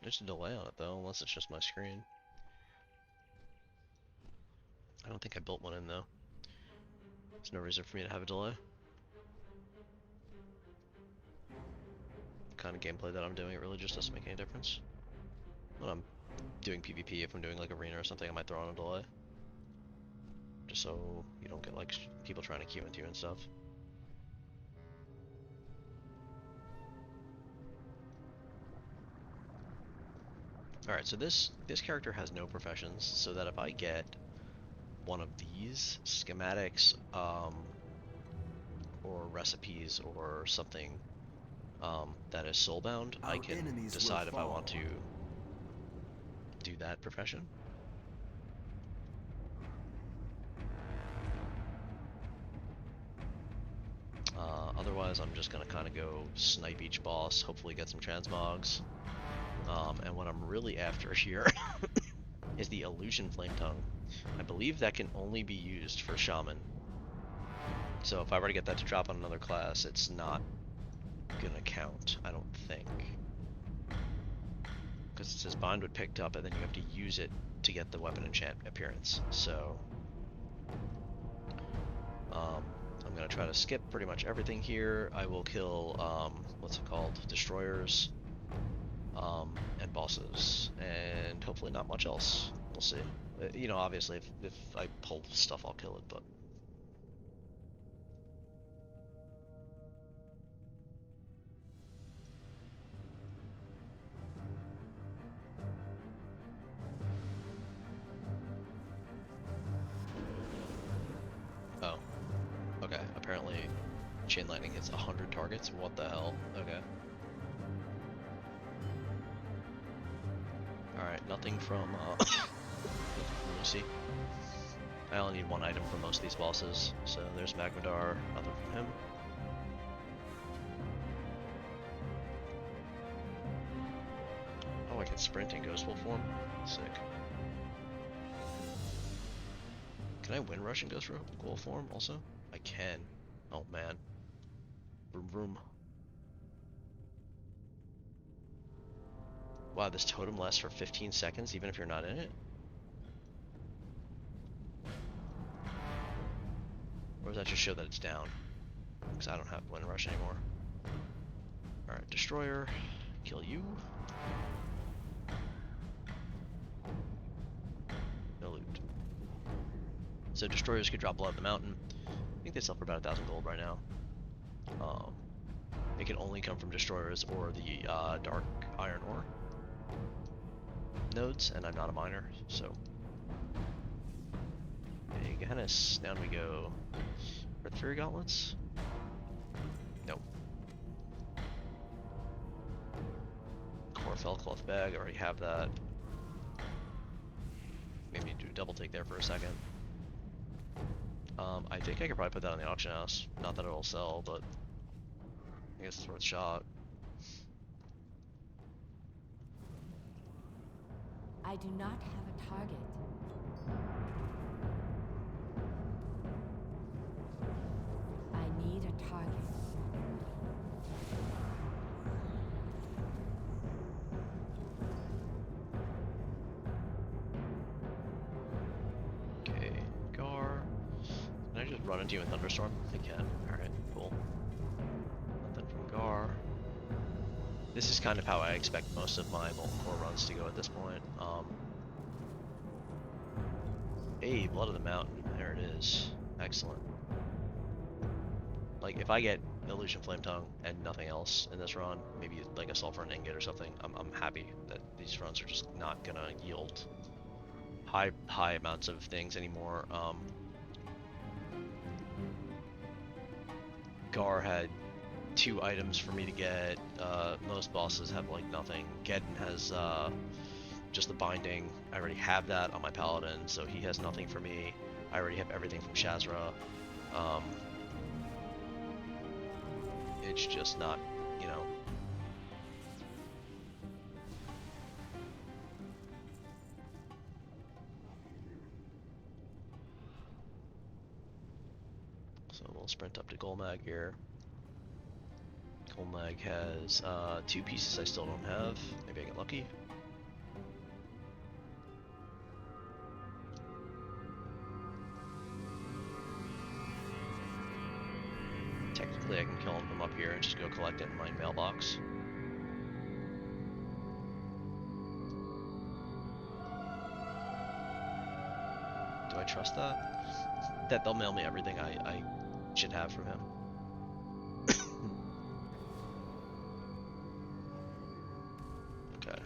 There's a delay on it though, unless it's just my screen. I don't think I built one in though. There's no reason for me to have a delay. The kind of gameplay that I'm doing, it really just doesn't make any difference. When I'm doing PvP, if I'm doing like arena or something, I might throw on a delay. Just so you don't get like people trying to queue into you and stuff. Alright, so this character has no professions, so that if I get one of these schematics, or recipes or something that is soulbound, I can decide if I want to do that profession. Otherwise, I'm just gonna kind of go snipe each boss, hopefully get some transmogs. And what I'm really after here is the Illusion Flame Tongue. I believe that can only be used for Shaman. So if I were to get that to drop on another class, it's not gonna count, I don't think. Because it says bind when picked up, and then you have to use it to get the weapon enchant appearance. So I'm gonna try to skip pretty much everything here. I will kill what's it called? Destroyers. And bosses, and hopefully not much else. We'll see. You know, obviously, if I pull stuff, I'll kill it, but... Oh. chain lightning hits 100 targets? What the hell? Okay. Alright, nothing from Lucy. I only need one item for most of these bosses, so there's Magmadar, nothing from him. Oh, I can sprint in Ghost Wolf form? Sick. Can I Wind Rush in Ghost Wolf form also? I can. Oh man. Vroom vroom. Wow, this totem lasts for 15 seconds even if you're not in it? Or does that just show that it's down? Because I don't have Wind Rush anymore. Alright, Destroyer. Kill you. No loot. So Destroyers could drop below the mountain. I think they sell for about 1,000 gold right now. It can only come from Destroyers or the Dark Iron Ore nodes, and I'm not a miner, so... Gehennis, down we go. Red Fury Gauntlets? Nope. Core Fellcloth Bag, I already have that. Maybe do a double take there for a second. I think I could probably put that on the auction house. Not that it'll sell, but I guess it's worth a shot. I do not have a target. I need a target. Okay, Gar. Can I just run into you in Thunderstorm? I can. Alright, cool. Nothing from Gar. This is kind of how I expect most of my Molten Core runs to go at this point. Hey, Blood of the Mountain. There it is. Excellent. Like, if I get Illusion Flame Tongue and nothing else in this run, maybe like a Sulfur and Ingot or something, I'm happy that these runs are just not gonna yield high amounts of things anymore. Gar had 2 items for me to get. Most bosses have like nothing. Geddon has just the binding. I already have that on my paladin, so he has nothing for me. I already have everything from Shazra. It's just not, you know. So we'll sprint up to Golmag here. Golmag has 2 pieces I still don't have. Maybe I get lucky. Technically I can kill him from up here and just go collect it in my mailbox. Do I trust that? That they'll mail me everything I should have from him. Okay,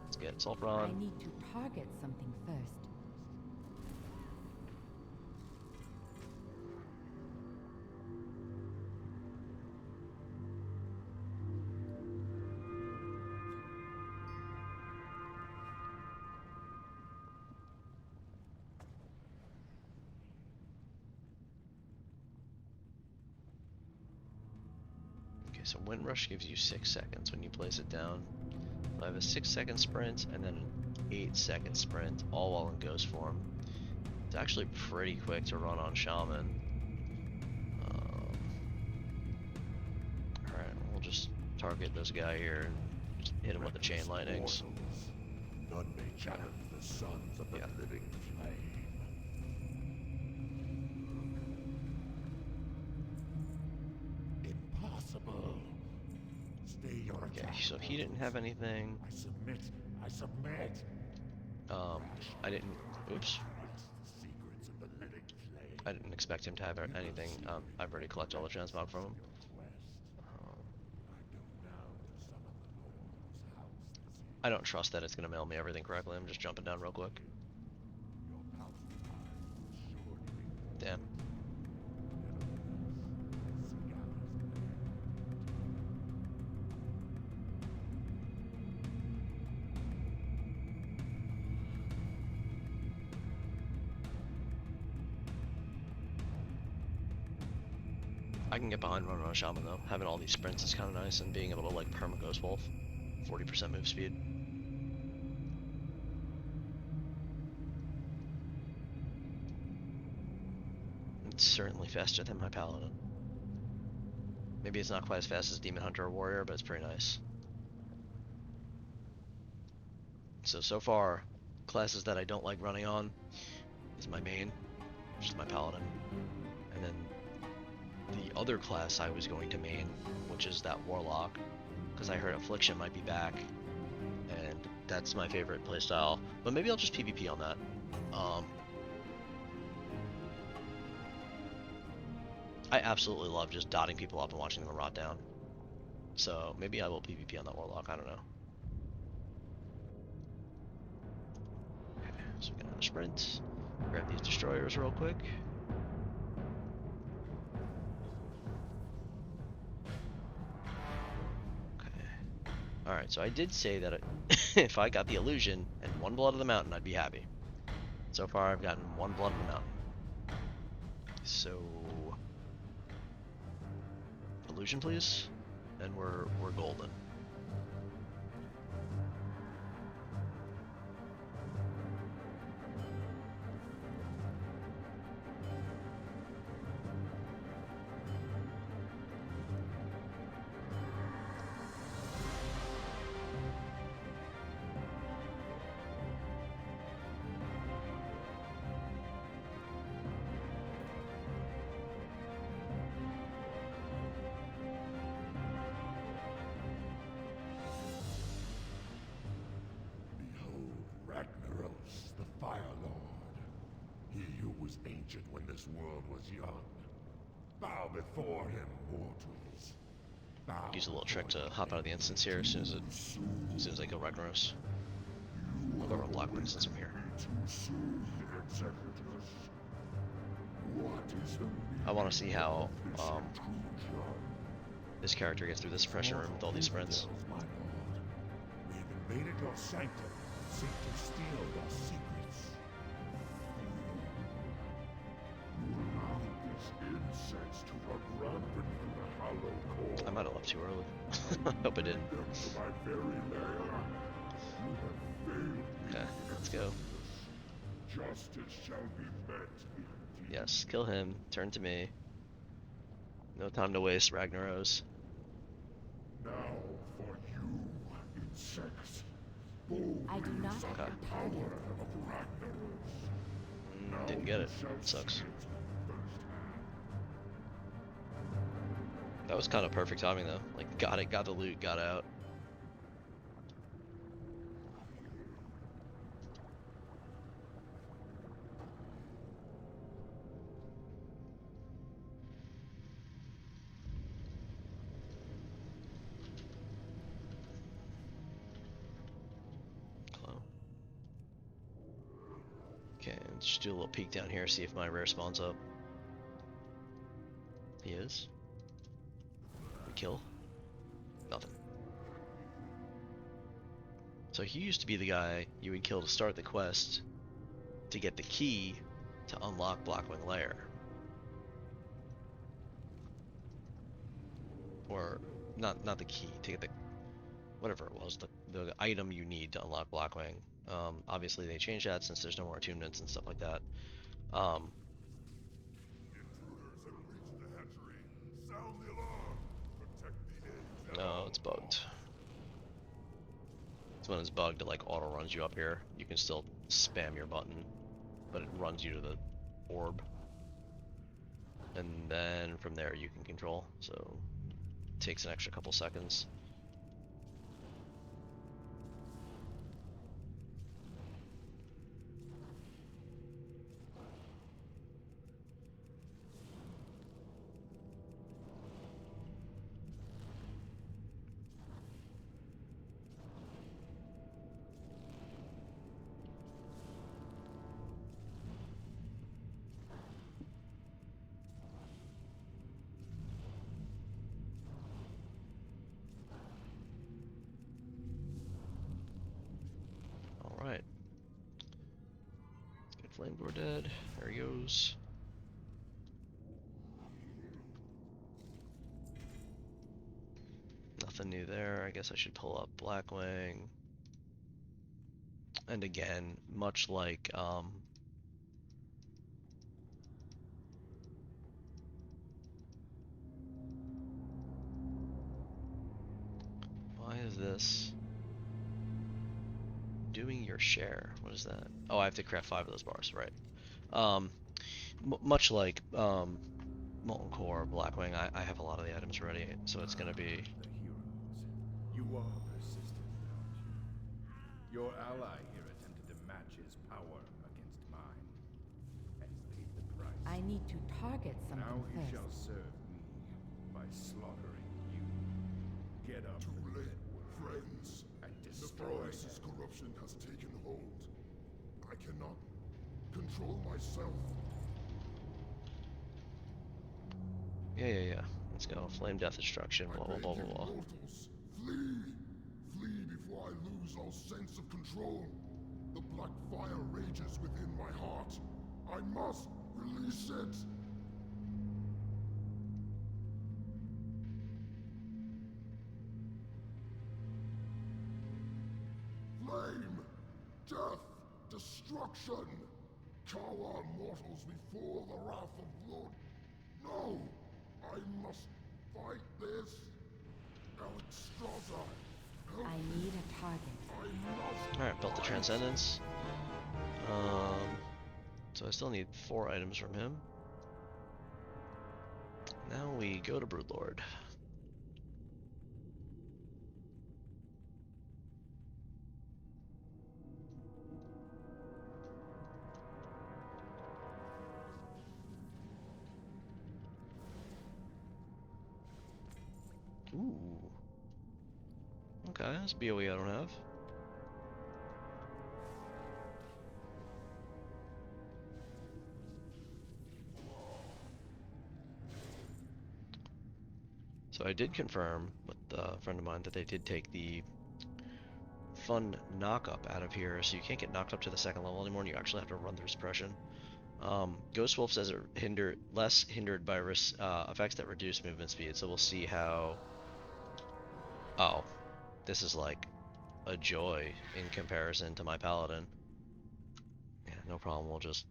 let's get Sulfuron. I need to target something first. Okay, so Wind Rush gives you 6 seconds when you place it down. I have a 6-second sprint and then an 8-second sprint, all while in Ghost form. It's actually pretty quick to run on Shaman. Alright, we'll just target this guy here and just hit him with the chain lightnings. None may challenge the sons of the living flame. Impossible. Stay your Okay, attack. so he didn't have anything. I submit. I submit. I didn't. Oops. The secrets of the living flame. I didn't expect him to have anything. I've already collected all the transmog from him. I don't trust that it's gonna mail me everything correctly. I'm just jumping down real quick. Damn. I can get behind running on a Shaman though. Having all these sprints is kind of nice, and being able to like perma Ghost Wolf, 40% move speed. It's certainly faster than my Paladin. Maybe it's not quite as fast as Demon Hunter or Warrior, but it's pretty nice. So far, classes that I don't like running on is my main, which is my Paladin. And then the other class I was going to main, which is that Warlock, because I heard Affliction might be back, and that's my favorite playstyle. But maybe I'll just PvP on that. I absolutely love just dotting people up and watching them rot down. So maybe I will PvP on that Warlock, I don't know. Okay, so we got another sprint. Grab these destroyers real quick. Okay. Alright, so I did say that if I got the illusion and one blood of the mountain, I'd be happy. So far I've gotten one blood of the mountain. So illusion, please, and we're golden. Ragnaros, the Fire Lord. He who was ancient when this world was young. Bow before him, mortals. Bow. Use a little trick to hop out of the instance here as soon as I kill Ragnaros. I'll go run Blackburn since I'm here. I want to see how this character gets through the suppression room with all these sprints. We have invaded your sanctum, seek to steal your secrets. You allow this incense to run rampant through the hollow core. I might have left too early. Hope I didn't. Okay, let's go. Justice shall be met. Yes, kill him. Turn to me. No time to waste, Ragnaros. Now for you, insects. I do not have a target. Didn't get it. Sucks. That was kind of perfect timing though. Like, got it, got the loot, got out. Okay, let's just do a little peek down here, see if my rare spawns up. He is. We kill. Nothing. So he used to be the guy you would kill to start the quest to get the key to unlock Blackwing Lair. Or not the key, to get the whatever it was, the item you need to unlock Blackwing. Obviously they changed that since there's no more attunements and stuff like that. No, it's bugged. So when it's bugged, it like auto runs you up here. You can still spam your button, but it runs you to the orb. And then from there you can control, so it takes an extra couple seconds. Alright. Let's get Flamegore dead. There he goes. Nothing new there. I guess I should pull up Blackwing. And again, much like why is this doing your share? What is that? Oh, I have to craft 5 of those bars, right? Much like Molten Core, Blackwing, I have a lot of the items ready, so it's gonna be. The heroes. You are persistent, aren't you? Your ally here attempted to match his power against mine, and paid the price. I need to target something Now he first. shall serve me by slaughtering you. Get up, Too and late, let work, friends. and destroy Nefarious them. corruption has taken hold. I cannot control myself. Yeah. Let's go. Flame, death, destruction. Blah blah blah blah blah. Mortals, flee! Flee before I lose all sense of control. The black fire rages within my heart. I must release it. Flame! Death! Destruction! Cower mortals before the wrath of Lord. No! I must fight this. Alexstrasza, help I me. need a target. I must. Alright, built the Transcendence. So I still need 4 items from him. Now we go to Broodlord. Ooh. Okay, that's BOE I don't have. So I did confirm with a friend of mine that they did take the fun knock-up out of here, so you can't get knocked up to the 2nd level anymore, and you actually have to run through suppression. Ghost Wolf says it less hindered by effects that reduce movement speed, so we'll see how... Oh, this is like a joy in comparison to my Paladin. Yeah, no problem, we'll just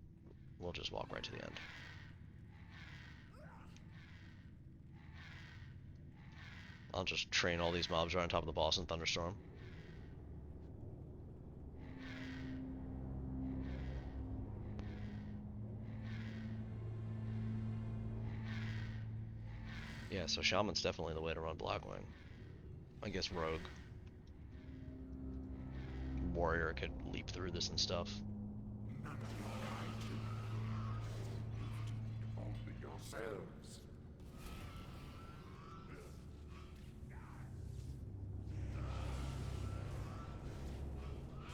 walk right to the end. I'll just train all these mobs right on top of the boss in Thunderstorm. Yeah, so Shaman's definitely the way to run Blackwing. I guess Rogue. Warrior could leap through this and stuff. None of your kind can only yourselves.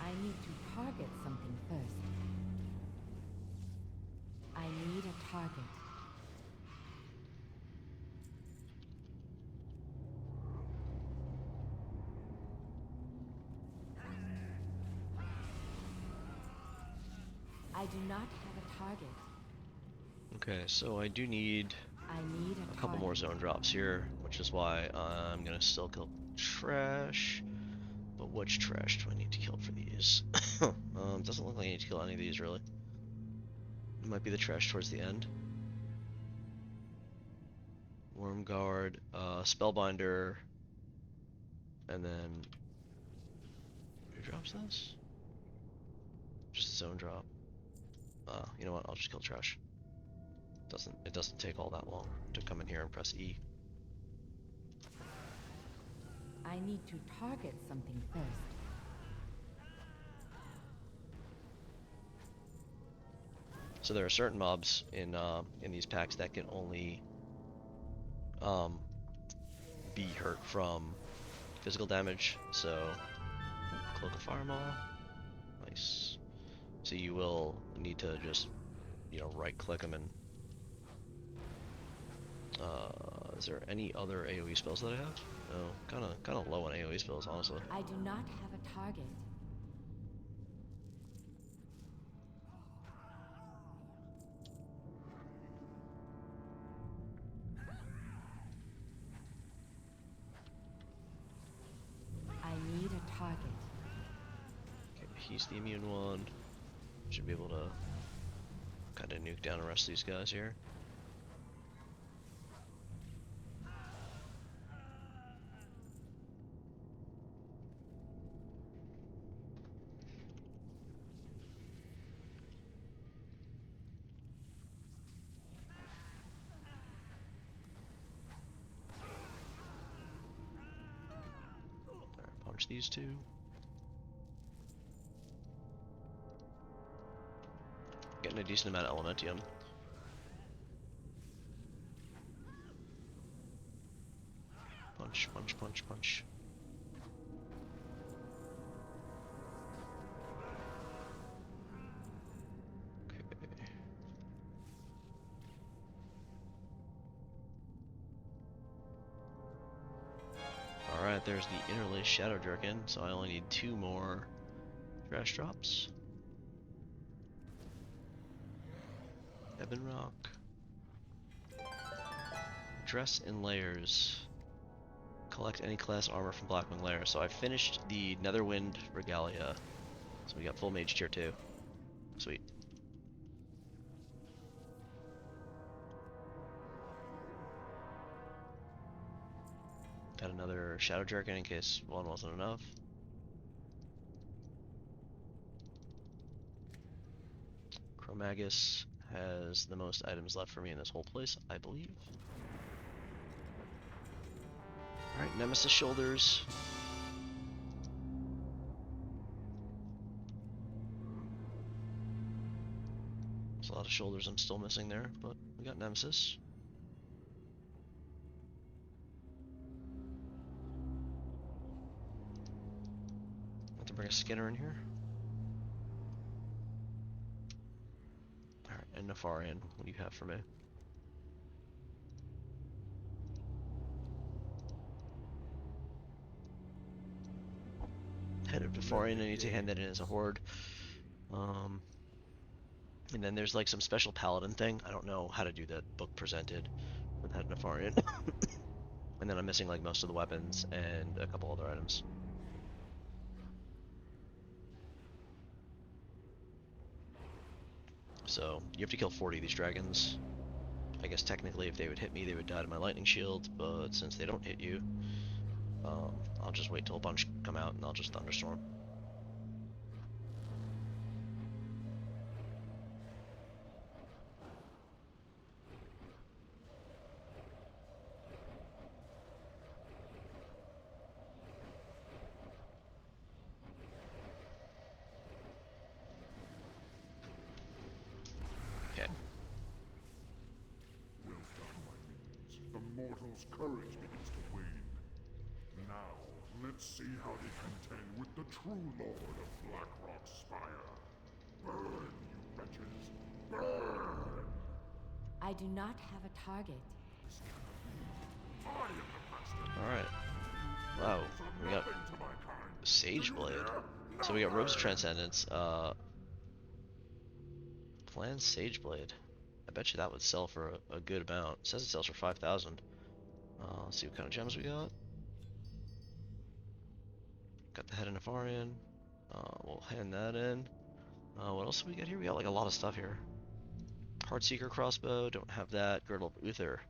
I need to target something first. I need a target. I do not have a target. Okay, so I do need I need a couple more zone drops here, which is why I'm gonna still kill trash. But which trash do I need to kill for these? Doesn't look like I need to kill any of these really. It might be the trash towards the end. Wormguard, Spellbinder, and then who drops this? Just a zone drop. You know what? I'll just kill trash. It doesn't take all that long to come in here and press E. I need to target something first. So there are certain mobs in these packs that can only be hurt from physical damage. So Cloak of Firemaw, nice. So you will need to just, you know, right click them and is there any other AoE spells that I have? No, kind of low on AoE spells, honestly. I do not have a target. He's the immune one. Should be able to kind of nuke down the rest of these guys here. Punch these two. Getting a decent amount of elementium. Punch, punch, punch, punch. Okay. Alright, there's the Interlace Shadow Dragon, so I only need 2 more trash drops. Ebon Rock. Dress in layers. Collect any class armor from Blackwing Lair. So I finished the Netherwind Regalia. So we got full mage tier 2. Sweet. Got another Shadow Dragon in case one wasn't enough. Chromagus has the most items left for me in this whole place, I believe. Alright, Nemesis Shoulders. There's a lot of shoulders I'm still missing there, but we got Nemesis. Have to bring a Skinner in here. Alright, and Nefarian, what do you have for me? Head of Nefarian, I need to hand that in as a horde. And then there's like some special paladin thing. I don't know how to do that book presented with Head of Nefarian. And then I'm missing like most of the weapons and a couple other items. So you have to kill 40 of these dragons. I guess technically if they would hit me, they would die to my lightning shield, but since they don't hit you, I'll just wait till a bunch come out and I'll just thunderstorm. Okay. Well done, my minions. The mortal's courage begins to wane. Now, let's see how they contend with the true lord of Blackrock Spire. Burn, you wretches! Burn! I do not have a target. I am the master. Alright. Wow. We got Nothing to my kind. Sage Blade. So we got Robes of Transcendence. Plan Sage Blade. I bet you that would sell for a good amount. It says it sells for 5,000. Let's see what kind of gems we got. Got the Head of Nefarian. We'll hand that in. What else do we got here? We got like a lot of stuff here. Heartseeker crossbow, don't have that. Girdle of Uther.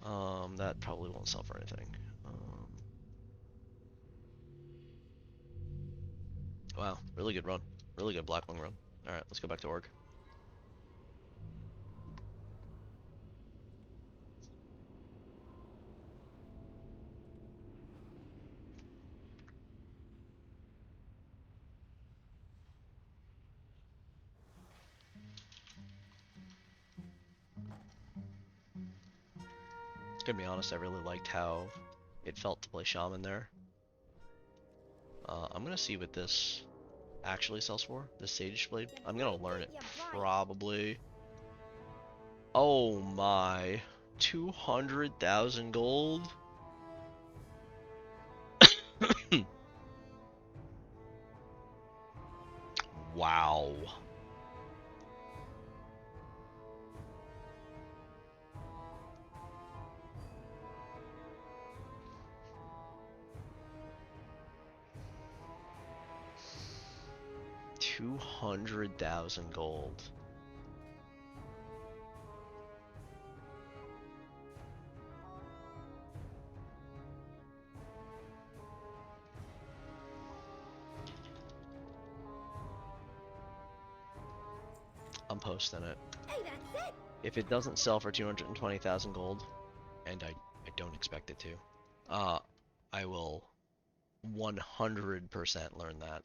That probably won't sell for anything. Wow, really good run. Really good Blackwing run. Alright, let's go back to Org. Gonna be honest, I really liked how it felt to play Shaman there. I'm gonna see what this actually sells for, this Sage Blade. I'm gonna learn it probably. Oh my, 200,000 gold? Wow. 200,000 gold. I'm posting it. Hey, that's it! If it doesn't sell for 220,000 gold, and I don't expect it to, I will 100% learn that.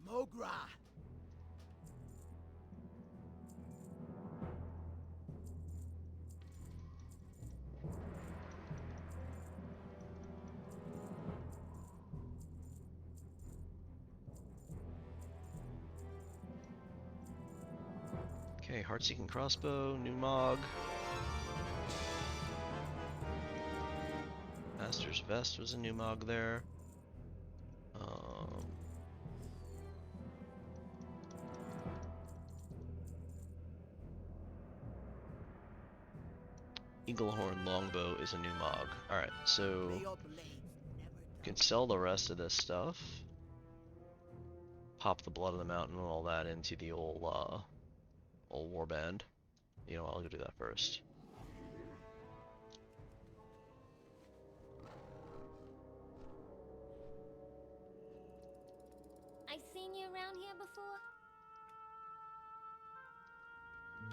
Mogra! Okay, Heart-Seeking Crossbow, new Mog. Master's Vest was a new Mog there. Eaglehorn Longbow is a new Mog. Alright, so you can sell the rest of this stuff. Pop the Blood of the Mountain and all that into the old warband. You know, I'll go do that first. I've seen you around here before.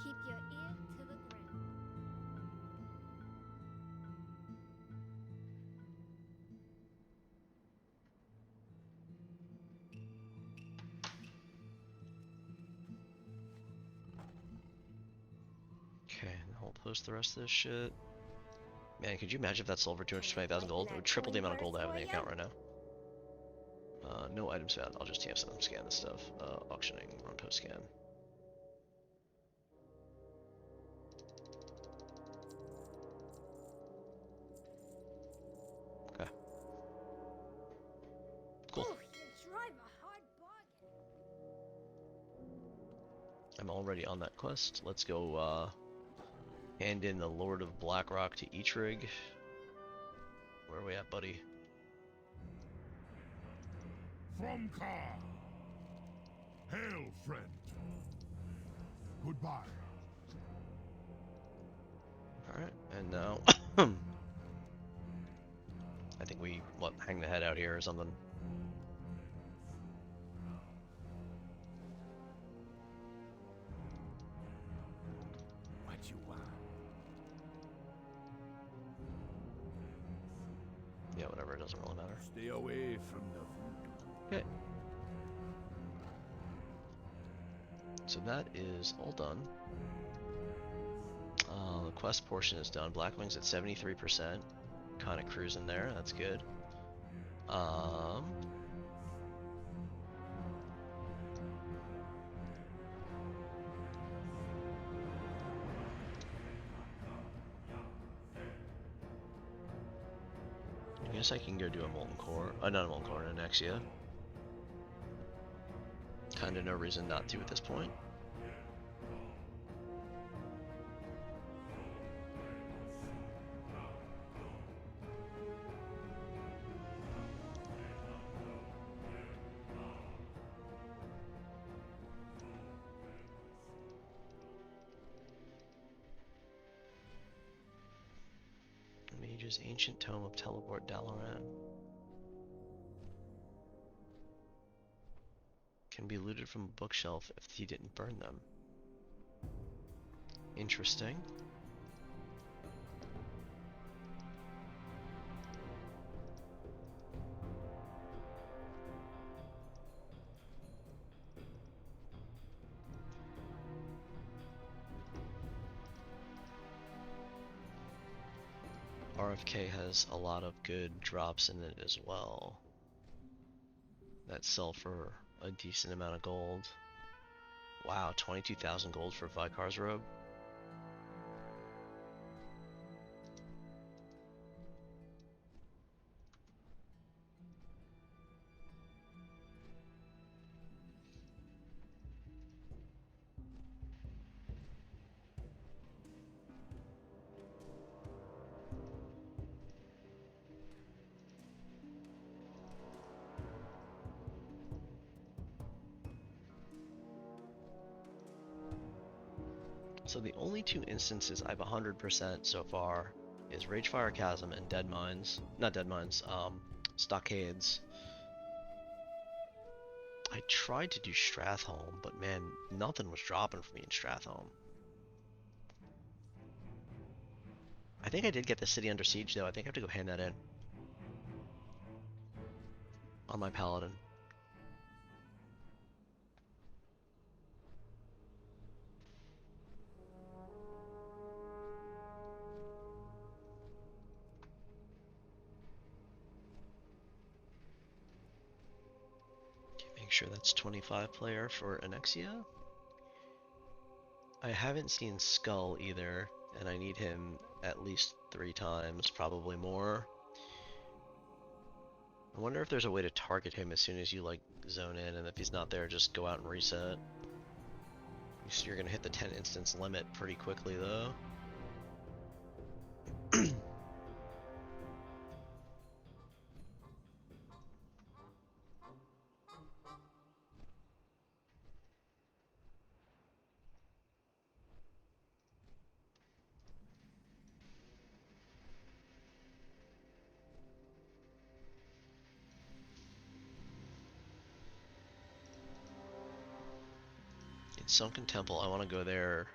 Keep your ear to the ground. Okay, now we'll post the rest of this shit. Man, could you imagine if that sold for 220,000 gold? It would triple the amount of gold I have in the account right now. No items found. I'll just TF them, scan this stuff. Auctioning, run post scan. Okay. Cool. Oh, you drive a hard bargain. I'm already on that quest. Let's go hand in the Lord of Blackrock to Eatrig. Where are we at, buddy? From Ka. Hail, friend. Goodbye. Alright, and now I think we hang the head out here or something. What you want? Yeah, whatever, it doesn't really matter. Stay away from the voodoo. Okay. So that is all done. The quest portion is done. Blackwing's at 73%. Kind of cruising there. That's good. I guess I can go do a Molten Core. Not a Molten Core, an Nexia. Kinda no reason not to at this point. Mage's Ancient Tome of Teleport Dalaran. Can be looted from a bookshelf if he didn't burn them. Interesting. RFK has a lot of good drops in it as well that sell for a decent amount of gold. Wow, 22,000 gold for Vikar's robe. So the only two instances I've 100% so far is Ragefire Chasm and Dead Mines. Not Dead Mines, Stockades. I tried to do Stratholme, but man, nothing was dropping for me in Stratholme. I think I did get the city under siege though. I think I have to go hand that in. On my Paladin. Make sure that's 25 player for Anexia. I haven't seen Skull either, and I need him at least 3 times, probably more. I wonder if there's a way to target him as soon as you like zone in, and if he's not there, just go out and reset. You're gonna hit the 10 instance limit pretty quickly though. Sunken Temple, I want to go there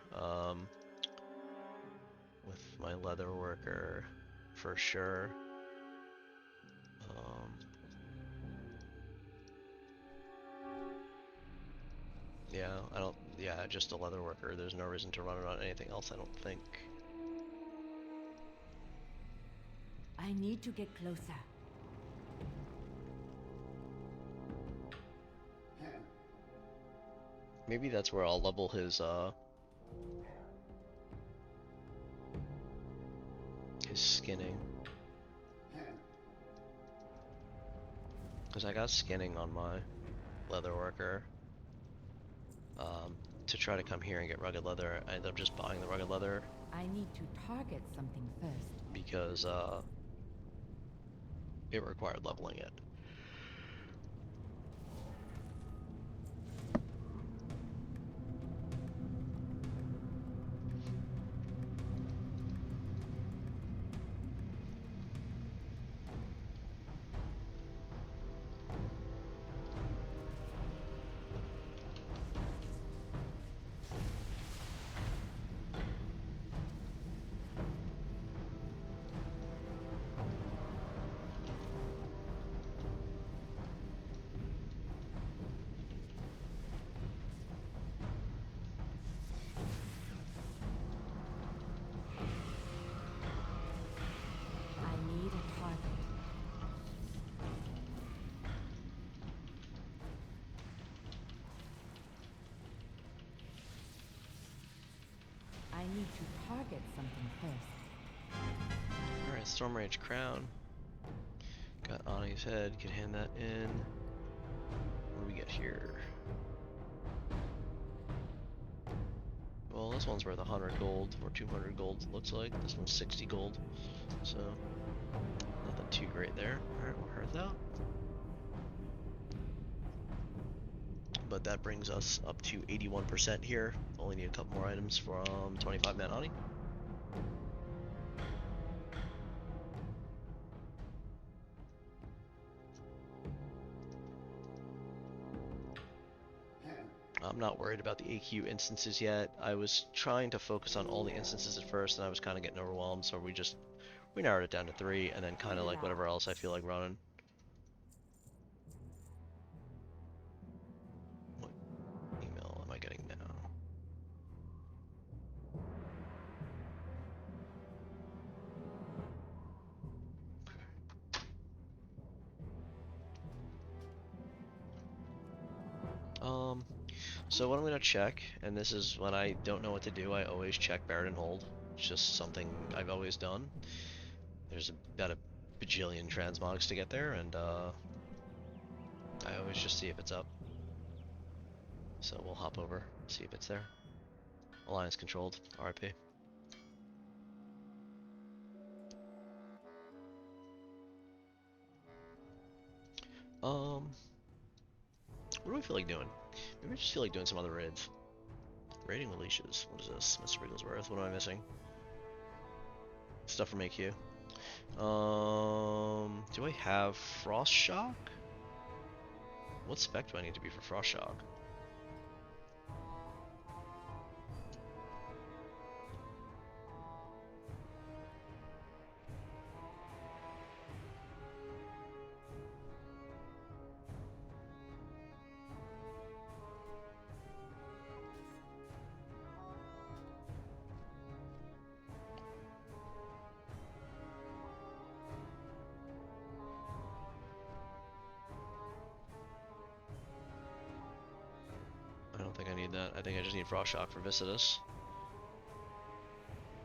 with my leather worker for sure. Yeah, I don't. Yeah, just a leather worker. There's no reason to run it on anything else, I don't think. I need to get closer. Maybe that's where I'll level his skinning. Because I got skinning on my leather worker. To try to come here and get rugged leather, I ended up just buying the rugged leather. I need to target something first. Because it required leveling it. I need to target something first. Alright, Storm Rage Crown. Got Ani's head, can hand that in. What do we get here? Well, this one's worth 100 gold, or 200 gold, it looks like. This one's 60 gold, so nothing too great there. Alright, we'll hearth out. But that brings us up to 81% here. Only need a couple more items from 25 man Ani. I'm not worried about the AQ instances yet. I was trying to focus on all the instances at first, and I was kind of getting overwhelmed, so we narrowed it down to 3, and then kind of like whatever else I feel like running. What email am I getting now? So what I'm gonna check, and this is when I don't know what to do, I always check Baron and Hold. It's just something I've always done. There's about a bajillion transmogs to get there, and I always just see if it's up. So we'll hop over, see if it's there. Alliance controlled, RIP. What do we feel like doing? Maybe I just feel like doing some other raids. Raiding the leashes. What is this? Mr. Wigglesworth. What am I missing? Stuff from AQ. Do I have Frost Shock? What spec do I need to be for Frost Shock? I don't think I need that. I think I just need Frost Shock for Visitus.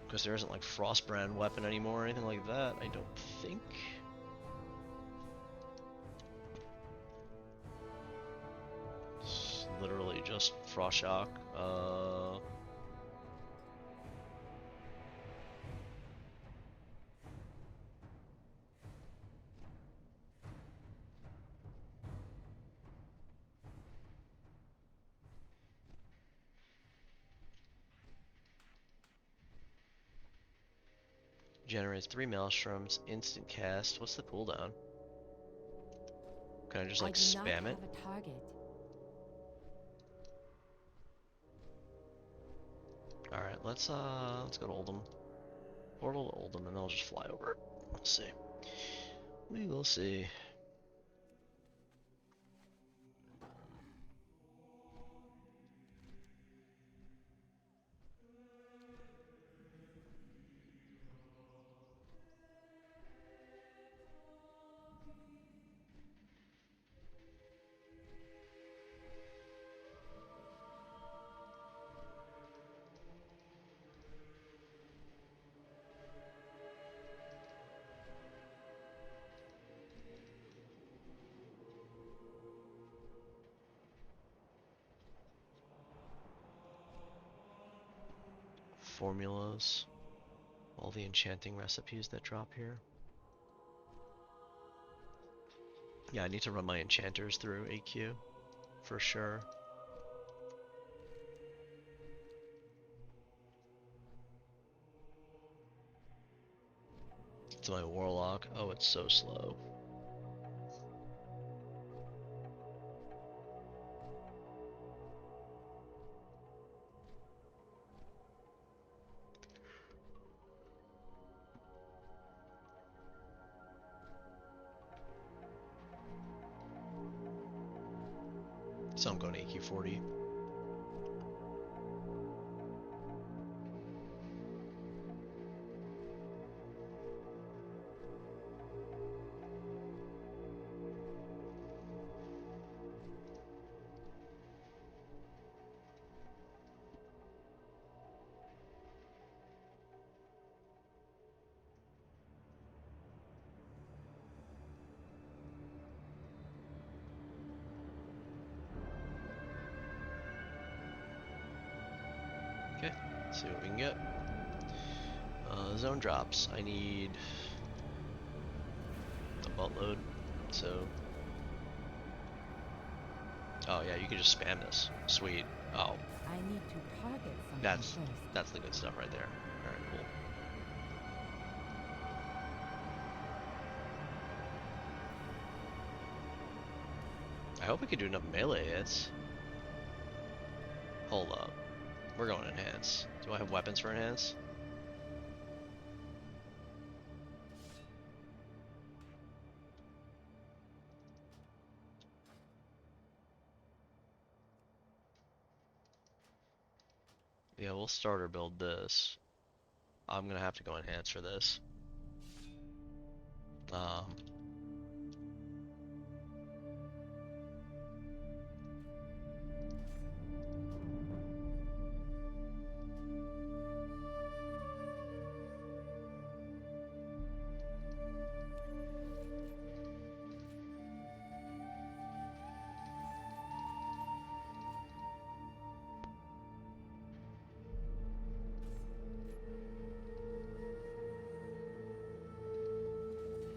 Because there isn't like Frostbrand weapon anymore or anything like that, I don't think. It's literally just Frost Shock. Generates 3 Maelstroms, instant cast. What's the cooldown? Can I just like spam it? A target. Alright, let's go to Oldham. Portal to Oldham and then I'll just fly over. We'll see. We will see. Formulas. All the enchanting recipes that drop here. Yeah, I need to run my enchanters through AQ. For sure. It's my Warlock. Oh, it's so slow. So I'm going to AQ 40. Okay, let's see what we can get. Zone drops. I need a buttload, so... Oh yeah, you can just spam this. Sweet. Oh, I need to target something first. that's the good stuff right there. Alright, cool. I hope we can do enough melee hits. Hold up. We're going enhance. Do I have weapons for enhance? Yeah, we'll starter build this. I'm gonna have to go enhance for this.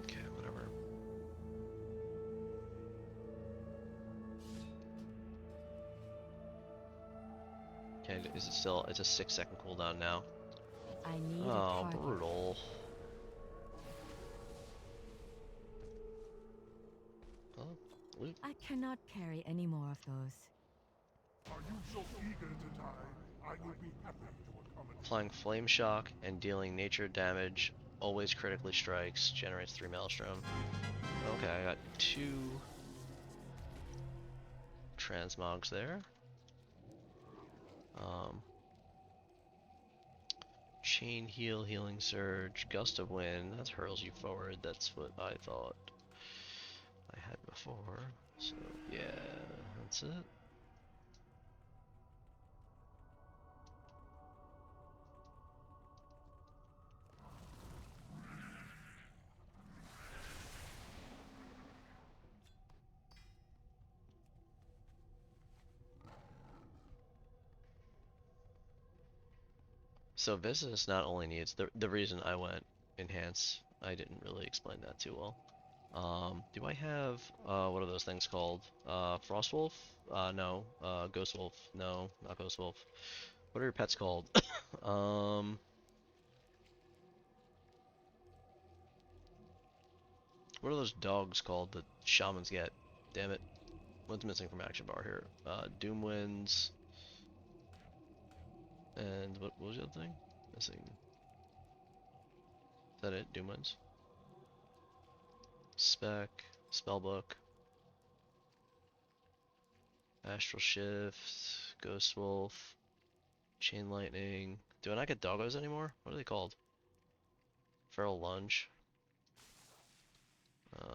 Okay, whatever. Okay, is it still? It's a 6-second cooldown now. I need a Oh, target. brutal. Oh, loot. I cannot carry any more of those. Are you so eager to die? I will be happy to accommodate. Applying flame shock and dealing nature damage. Always critically strikes. Generates 3 maelstrom. Okay, I got 2 transmogs there. Chain heal, healing surge, gust of wind. That hurls you forward. That's what I thought I had before. So yeah, that's it. So Viscous not only needs the reason I went enhance. I didn't really explain that too well. Do I have what are those things called? Frostwolf? No. Ghostwolf? No, not Ghostwolf. What are your pets called? What are those dogs called that shamans get? Damn it. What's missing from action bar here? Doomwinds. And what was the other thing? Missing. Is that it? Doomwinds? Spec. Spellbook. Astral Shift. Ghost Wolf. Chain Lightning. Do I not get doggos anymore? What are they called? Feral Lunge. I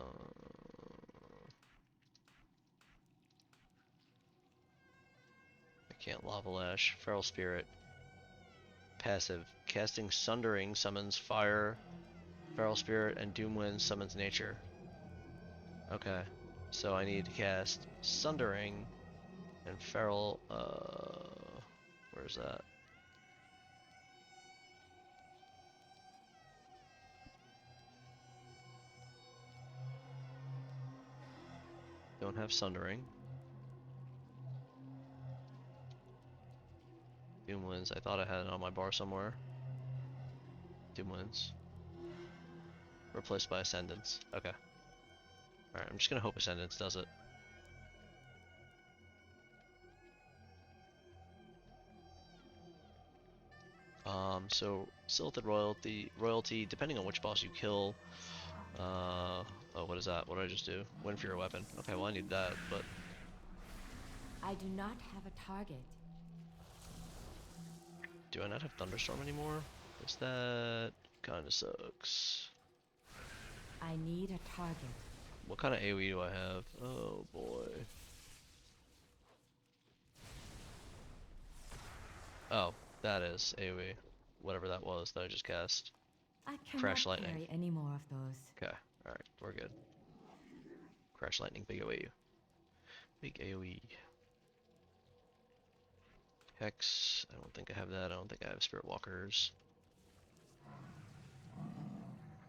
can't Lava Lash. Feral Spirit. Passive. Casting Sundering summons Fire. Feral Spirit and Doomwind summons Nature. Okay. So I need to cast Sundering and Feral, where's that? Don't have Sundering. Doomwinds, I thought I had it on my bar somewhere. Doomwinds. Replaced by Ascendance. Okay. Alright, I'm just gonna hope Ascendance does it. So Silted royalty, depending on which boss you kill. Oh, what is that? What did I just do? Win for your weapon. Okay, well I need that, but I do not have a target. do I not have Thunderstorm anymore? Is that kinda sucks. I need a target. What kind of AoE do I have? Oh boy. Oh, that is AoE. Whatever that was that I just cast. I cannot Crash Lightning. carry any more of those. Okay, alright, we're good. Crash Lightning, big AoE. Big AoE. Hex, I don't think I have that. I don't think I have Spirit Walkers.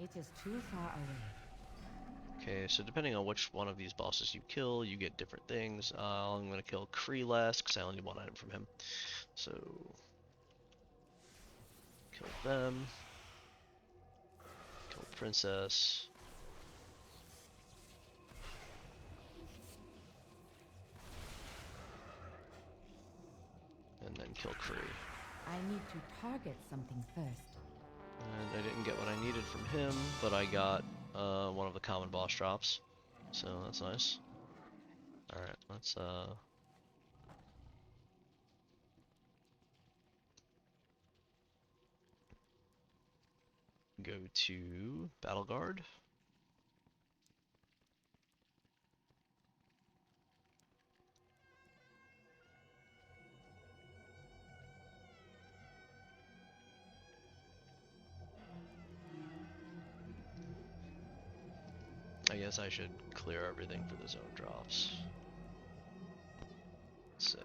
It is too far away. Okay, so depending on which one of these bosses you kill, you get different things. I'm gonna kill Kree last, because I only need one item from him. So, kill them. Kill Princess. And then kill Kree. I need to target something first. And I didn't get what I needed from him, but I got one of the common boss drops. So that's nice. Alright, let's go to Battle Guard. I guess I should clear everything for the zone drops. Let's see.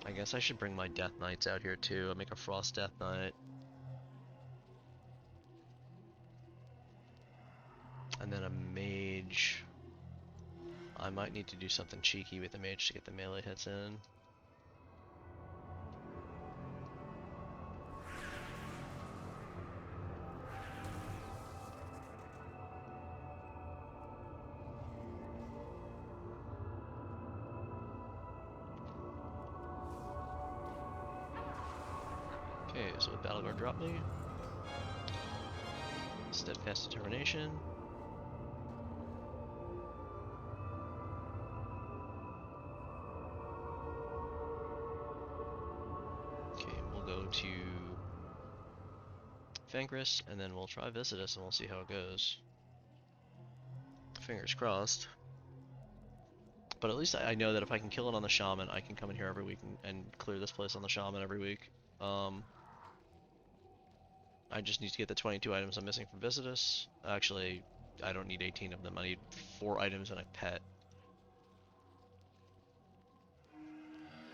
I guess I should bring my Death Knights out here too. I'll make a Frost Death Knight. And then a mage. I might need to do something cheeky with the mage to get the melee hits in. Okay, so what Battleguard dropped me? Steadfast Determination. Okay, we'll go to Fangris, and then we'll try Visitus, and we'll see how it goes. Fingers crossed. But at least I know that if I can kill it on the Shaman, I can come in here every week and clear this place on the Shaman every week. I just need to get the 22 items I'm missing from Visitus. Actually, I don't need 18 of them. I need 4 items and a pet.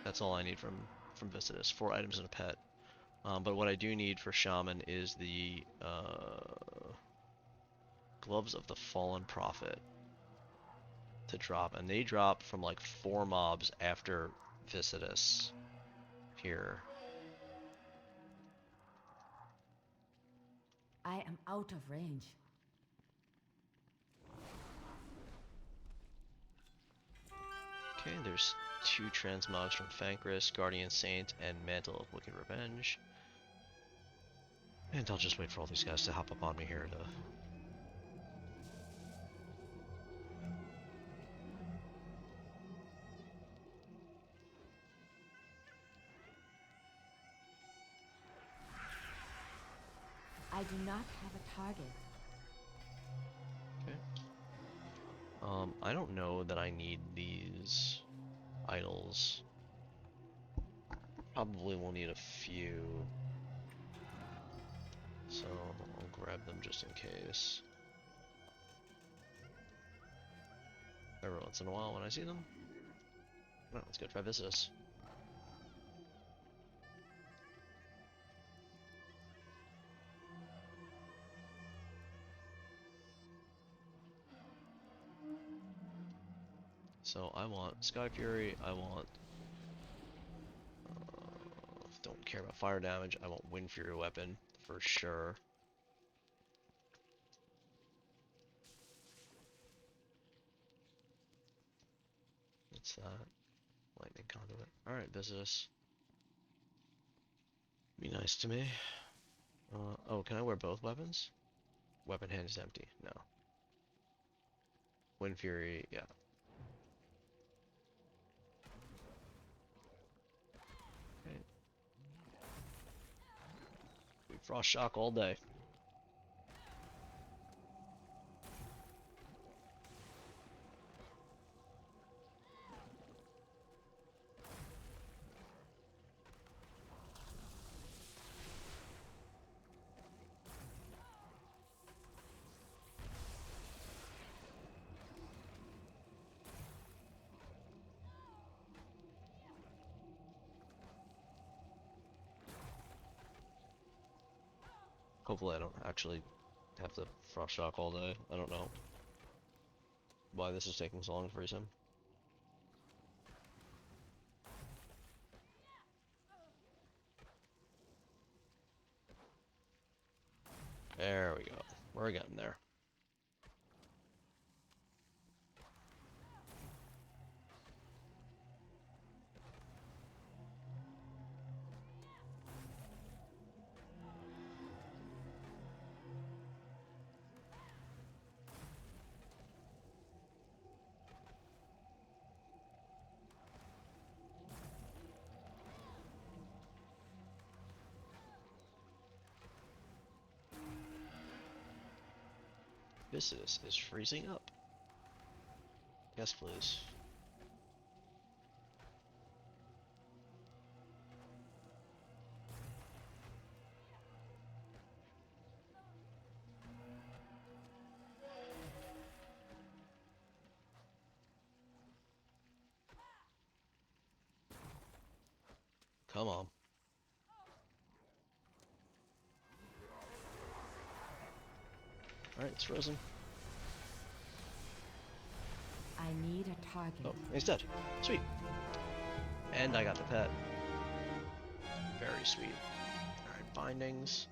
That's all I need from Visitus. 4 items and a pet. But what I do need for Shaman is the Gloves of the Fallen Prophet to drop, and they drop from like 4 mobs after Visitus here. I am out of range. Okay, there's 2 transmogs from Fankris, Guardian Saint, and Mantle of Wicked Revenge. And I'll just wait for all these guys to hop up on me here to... I do not have a target. Okay. I don't know that I need these idols. Probably will need a few. So I'll grab them just in case. Every once in a while when I see them. Well, let's go try Visitus. So I want Sky Fury, I want... don't care about fire damage, I want Wind Fury weapon for sure. What's that? Lightning Conduit. Alright, Visitus. Be nice to me. Oh, can I wear both weapons? Weapon hand is empty. No. Wind Fury, yeah. Okay. Frost Shock all day. Hopefully I don't actually have to Frost Shock all day. I don't know why this is taking so long to freeze him. There we go. We're getting there. Visitus is freezing up. Yes, please. Come on. Alright, it's frozen. I need a target. Oh, he's dead. Sweet. And I got the pet. Very sweet. Alright, bindings.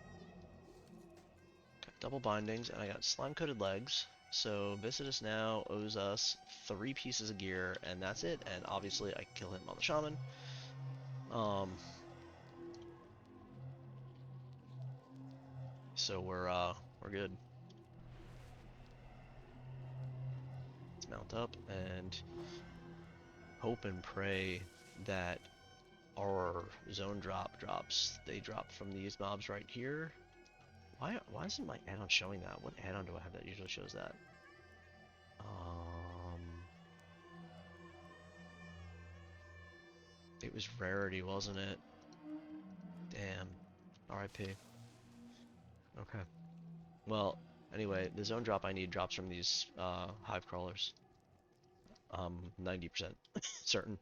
Got double bindings, and I got slime-coated legs. So Viscidus now owes us 3 pieces of gear, and that's it. And obviously I kill him on the Shaman. So we're good. Let's mount up and hope and pray that our zone drops. They drop from these mobs right here. Why isn't my add-on showing that? What add-on do I have that usually shows that? It was rarity, wasn't it? Damn. RIP. Okay. Well, anyway, the zone drop I need drops from these hive crawlers. 90% certain.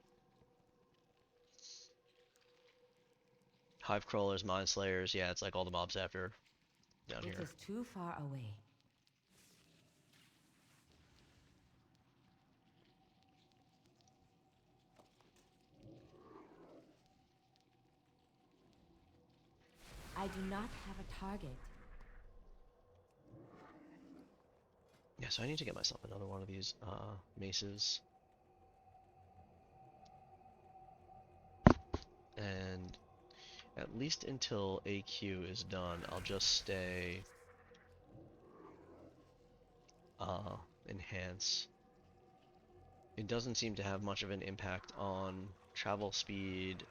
Hive crawlers, mind slayers, yeah, it's like all the mobs after down here. It is too far away. I do not have a target. Yeah, so I need to get myself another one of these maces. And at least until AQ is done, I'll just stay enhance. It doesn't seem to have much of an impact on travel speed.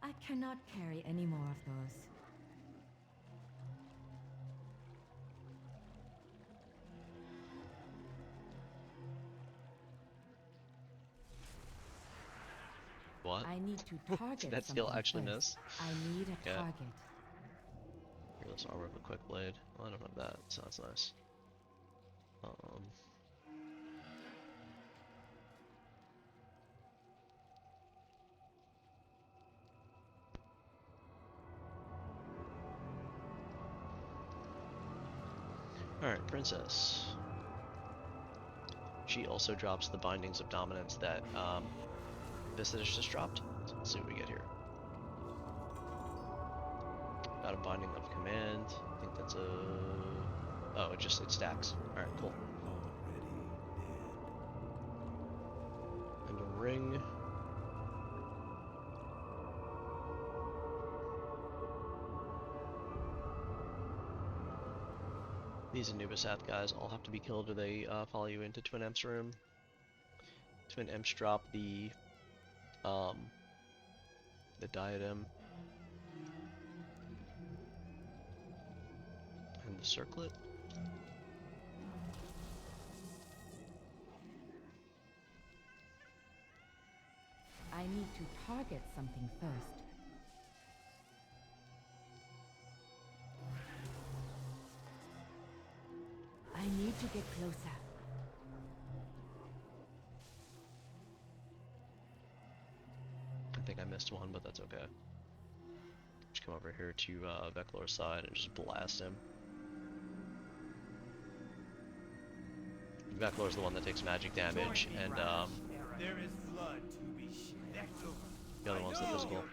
I cannot carry any more of those. What? I need to target Did that skill something actually first. miss? I need a Yeah. target. Fearless armor with a quick blade. Well, I don't have that, so that's nice. Alright, Princess. She also drops the bindings of dominance that Viscidus just dropped. So let's see what we get here. Got a binding of command. I think that's a... Oh, it stacks. Alright, cool. And a ring. These Anubisath guys all have to be killed or they follow you into Twin Emp's room. Twin Emps drop the diadem and the circlet. I need to target something first. I need to get closer. I think I missed one, but that's okay. Just come over here to Veclor's side and just blast him. Veclor's the one that takes magic damage, and there is blood to be shed. the other one's the physical.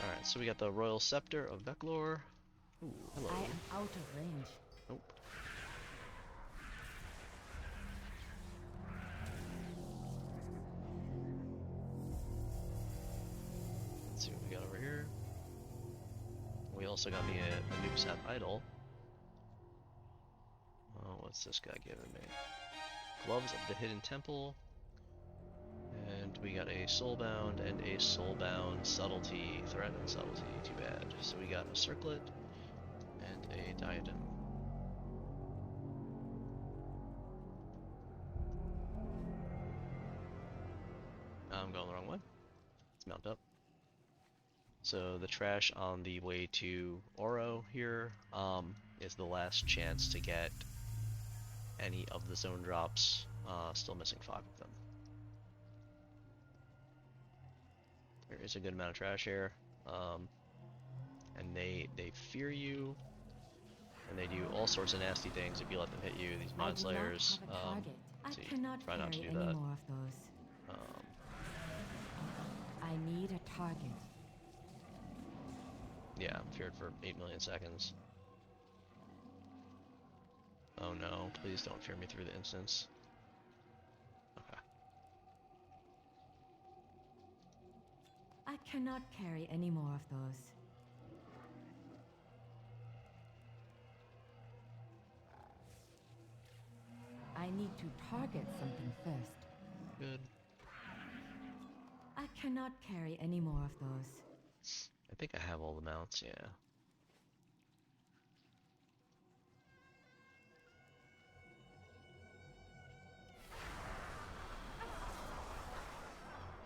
Alright, so we got the Royal Scepter of Veclor. Ooh, hello. I am out of range. Nope. Let's see what we got over here. We also got me a Noobsap Idol. Oh, what's this guy giving me? Gloves of the Hidden Temple. And we got a Soulbound and a Soulbound Subtlety. Threat and Subtlety, too bad. So we got a Circlet and a Diadem. Mount up. So the trash on the way to Oro here is the last chance to get any of the zone drops. Still missing 5 of them. There is a good amount of trash here, and they fear you, and they do all sorts of nasty things if you let them hit you. These mind slayers. I So you cannot try not to carry do any that. more of those. I need a target. Yeah, I'm feared for 8 million seconds. Oh no, please don't fear me through the instance. Okay. I cannot carry any more of those. I need to target something first. Good. I cannot carry any more of those. I think I have all the mounts, yeah.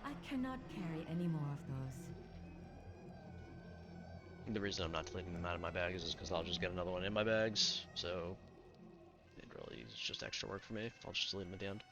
I cannot carry any more of those. The reason I'm not deleting them out of my bags is because I'll just get another one in my bags, so it really is just extra work for me. I'll just delete them at the end.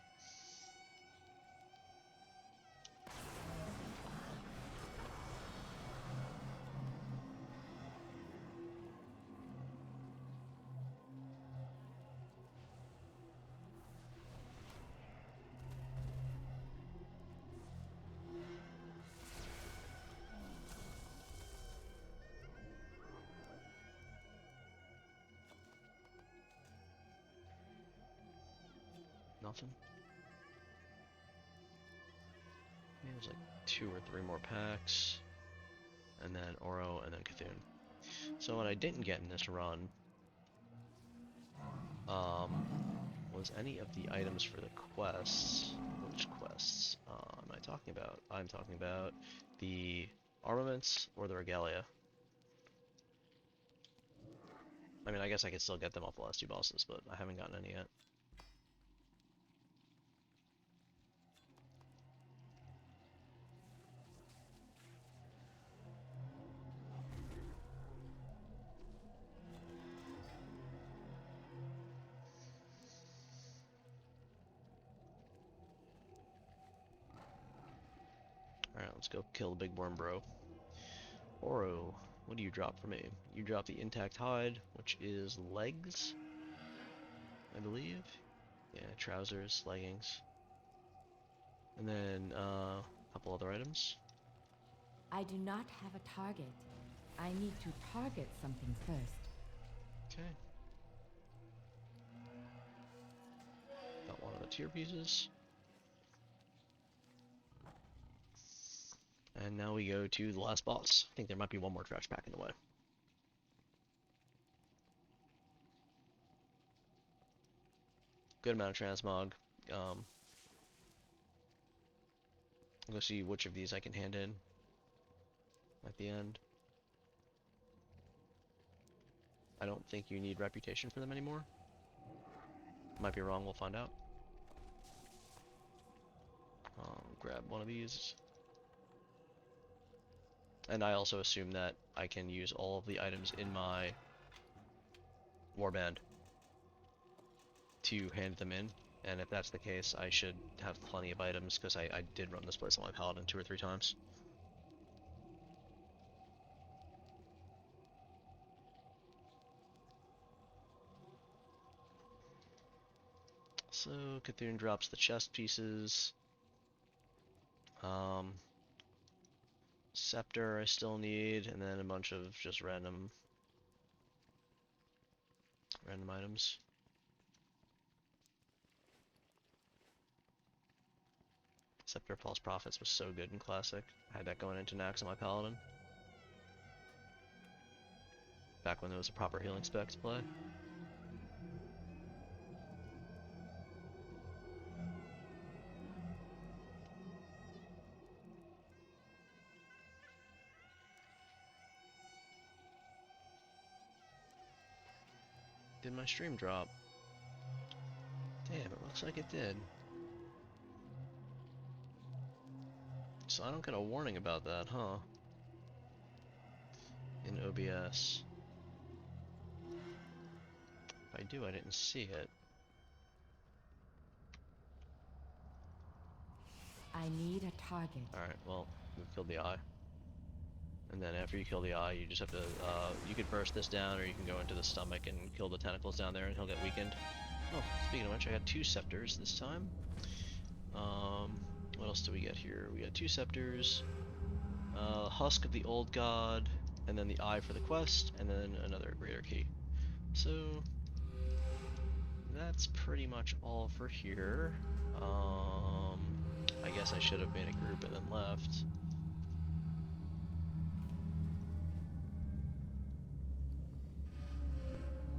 Nothing. Yeah, there's like 2 or 3 more packs, and then Oro, and then Cthulhu. So what I didn't get in this run was any of the items for the quests. Which quests am I talking about? I'm talking about the armaments or the regalia. I mean, I guess I could still get them off the last 2 bosses, but I haven't gotten any yet. Alright, let's go kill the big worm bro. Oro, what do you drop for me? You drop the intact hide, which is legs, I believe. Yeah, trousers, leggings. And then a couple other items. I do not have a target. I need to target something first. Okay. Got one of the tier pieces. And now we go to the last boss. I think there might be one more trash pack in the way. Good amount of transmog. I'm gonna see which of these I can hand in at the end. I don't think you need reputation for them anymore. Might be wrong, we'll find out. Grab one of these. And I also assume that I can use all of the items in my warband to hand them in. And if that's the case, I should have plenty of items, because I did run this place on my paladin 2 or 3 times. So, Cthulhu drops the chest pieces. Scepter I still need, and then a bunch of just random items. Scepter False Prophets was so good in Classic. I had that going into Nax on my paladin. Back when there was a proper healing spec to play. Did my stream drop? Damn, it looks like it did. So I don't get a warning about that, huh? In OBS. If I do, I didn't see it. I need a target. Alright, well, we've killed the eye. And then after you kill the eye, you just have to, you could burst this down, or you can go into the stomach and kill the tentacles down there and he'll get weakened. Oh, speaking of which, I got 2 scepters this time. What else do we get here? We got 2 scepters, Husk of the Old God, and then the eye for the quest, and then another greater key. So, that's pretty much all for here. I guess I should have made a group and then left.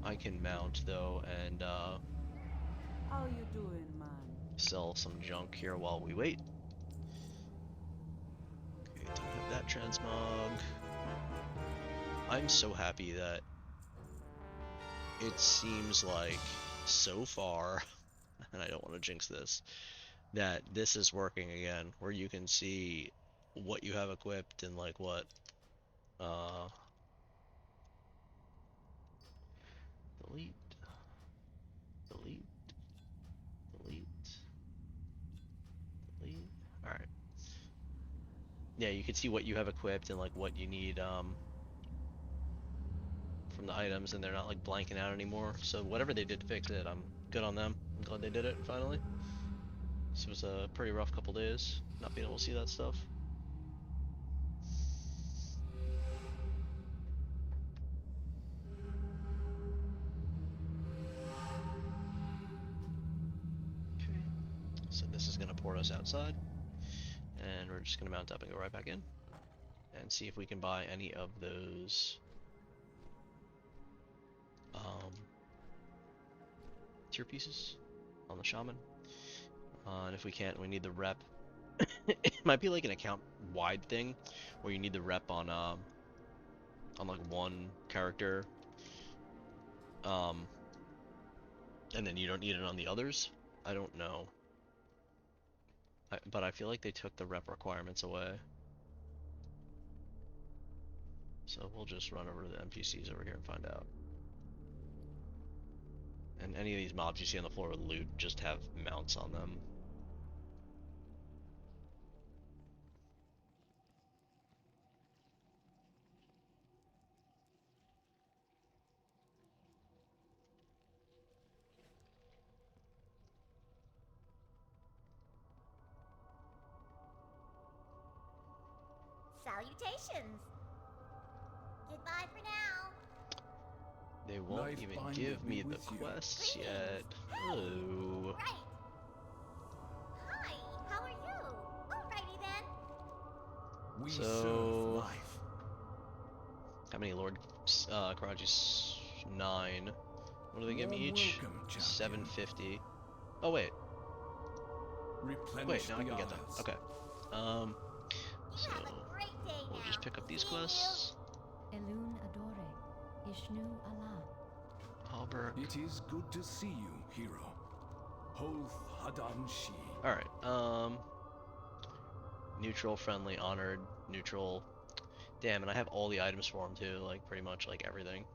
I can mount though and How you doing, man? sell some junk here while we wait. Okay, don't have that transmog. I'm so happy that it seems like so far, and I don't want to jinx this, that this is working again, where you can see what you have equipped and like what delete, delete, delete, delete. Alright. Yeah, you can see what you have equipped and like what you need from the items, and they're not like blanking out anymore. So whatever they did to fix it, I'm good on them. I'm glad they did it finally. This was a pretty rough couple days, not being able to see that stuff. Okay, so this is gonna port us outside, and we're just gonna mount up and go right back in, and see if we can buy any of those tier pieces on the Shaman. And if we can't, we need the rep. It might be like an account-wide thing, where you need the rep on like one character, and then you don't need it on the others. I don't know, but I feel like they took the rep requirements away. So we'll just run over to the NPCs over here and find out. And any of these mobs you see on the floor with loot just have mounts on them. Salutations! Goodbye for now. They won't Life even bindeth give me me the with you. quests Greetings. yet. Hello. Right. Hi, how are you? Alrighty then. We So- serve life. How many Lord Karaji's? 9. What do they give me Warm each? welcome, champion. 750. Oh wait. Replenish Wait, now I the can get them. isles. Okay. You So have a great day we'll now. just pick up these See you. quests. Elun Adore, Ishnu Allah. Halberg. It is good to see you, hero. Hoth Hadan Shi. Alright, neutral, friendly, honored, neutral. Damn, and I have all the items for him too, like pretty much like everything.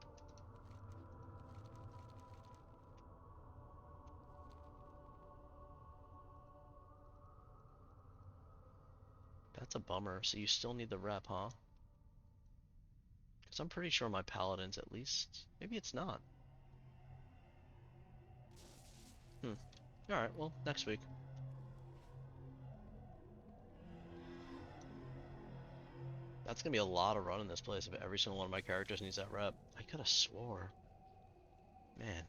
That's a bummer. So you still need the rep, huh? Because I'm pretty sure my paladins at least. Maybe it's not. Alright, well, next week. That's gonna be a lot of running this place if every single one of my characters needs that rep. I could have swore. Man.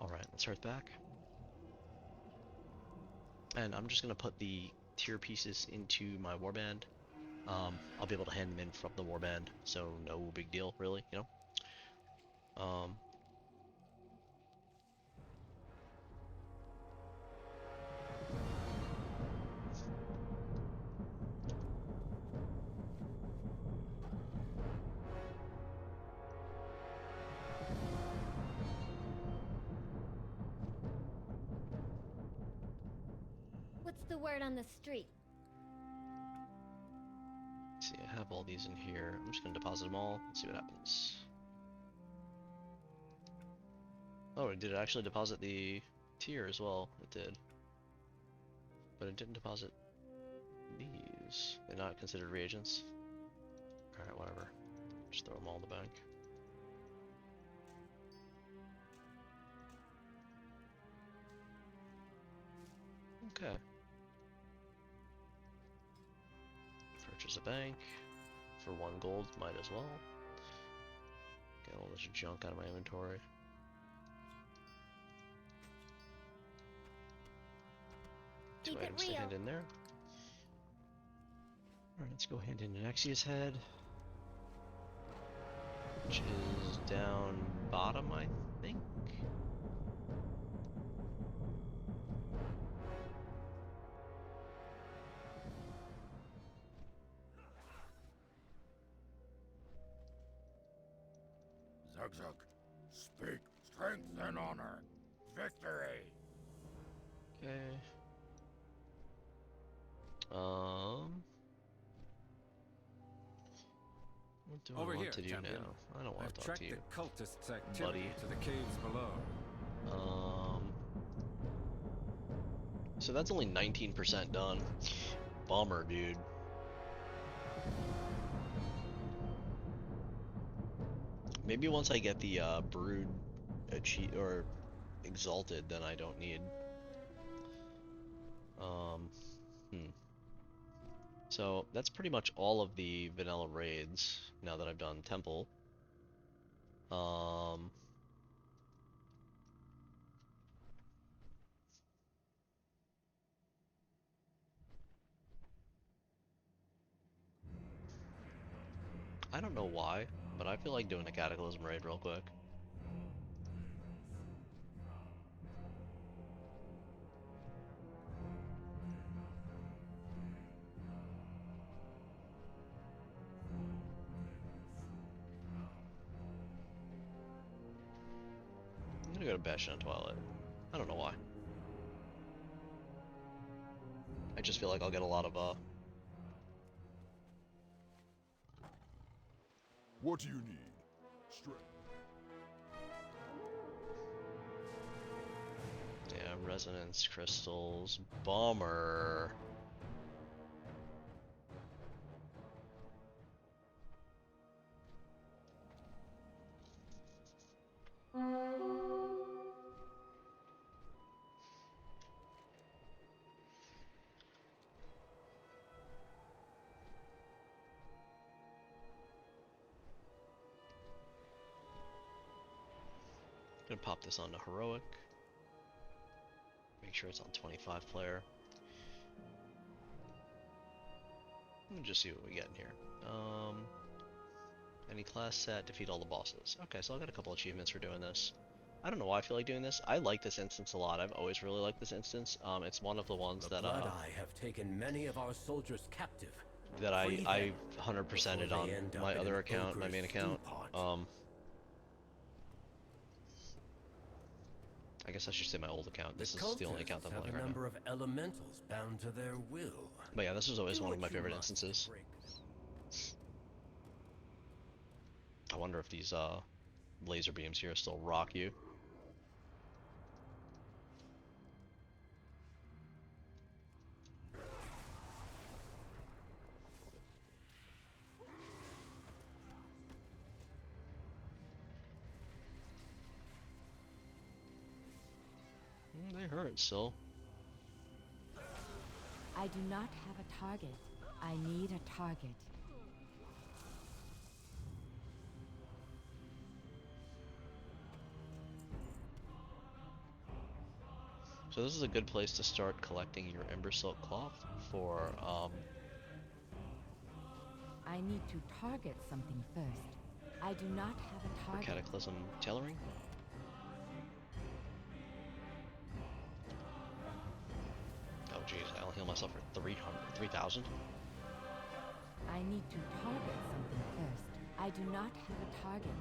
Alright, let's hearth back. And I'm just gonna put the tier pieces into my warband. I'll be able to hand them in from the warband, so no big deal, really, you know? What's the word on the street? See, I have all these in here. I'm just gonna deposit them all and see what happens. Oh, did it actually deposit the tier as well? It did. But it didn't deposit these. They're not considered reagents. Alright, whatever. Just throw them all in the bank. Okay. Purchase a bank. For 1 gold, might as well. Get all this junk out of my inventory. Keep 2 it items to real. hand in there. Alright, let's go hand in Nexia's head. Which is down bottom, I think. Zug, speak strength and honor. Victory. Okay. What do I Over want here, to do champion. now? I don't want I've to talk tracked to you. the cultists' activity buddy. to the caves below. So that's only 19% done. Bummer, dude. Maybe once I get the brood or exalted, then I don't need. So that's pretty much all of the vanilla raids now that I've done temple. I don't know why, but I feel like doing a Cataclysm raid real quick. I'm gonna go to Bastion of Twilight. I don't know why. I just feel like I'll get a lot of What do you need? Strength. yeah, resonance crystals. Bummer. Gonna pop this onto heroic. Make sure it's on 25 player. Let me just see what we get in here. Any class set, defeat all the bosses. Okay, so I'll get a couple achievements for doing this. I don't know why I feel like doing this. I like this instance a lot. I've always really liked this instance. It's one of the ones that Blood Eye have taken many of our soldiers captive. that I 100%ed on my other account, my main account. I guess I should say my old account. This is the only account I'm playing right now. A number of elementals bound to their will. But yeah, this was always one of my favorite instances. I wonder if these laser beams here still rock you. They hurt still. I do not have a target. I need a target. So this is a good place to start collecting your Ember Silk Cloth for I need to target something first. I do not have a target. Cataclysm tailoring. Oh jeez, I only heal myself for 3,000. I need to target something first. I do not have a target.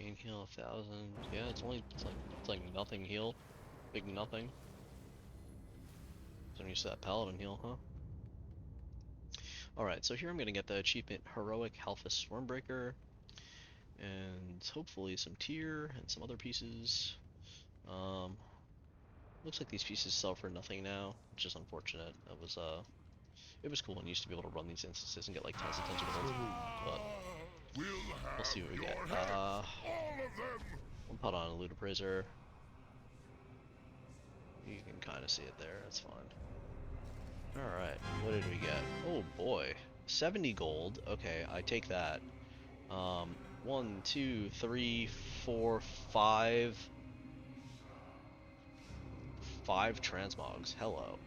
Chain heal 1,000. Yeah, it's like nothing heal. Big nothing. So I'm used to that paladin heal, huh? Alright, so here I'm gonna get the achievement Heroic Halphus Stormbreaker. And hopefully some tier and some other pieces. Looks like these pieces sell for nothing now, which is unfortunate. It was cool when you used to be able to run these instances and get like tons of gold, but we'll see what we get. We'll put on a loot appraiser. You can kind of see it there. That's fine. All right, what did we get? Oh boy, 70 gold. Okay, I take that. 1, 2, 3, 4, 5. 5 transmogs. Hello.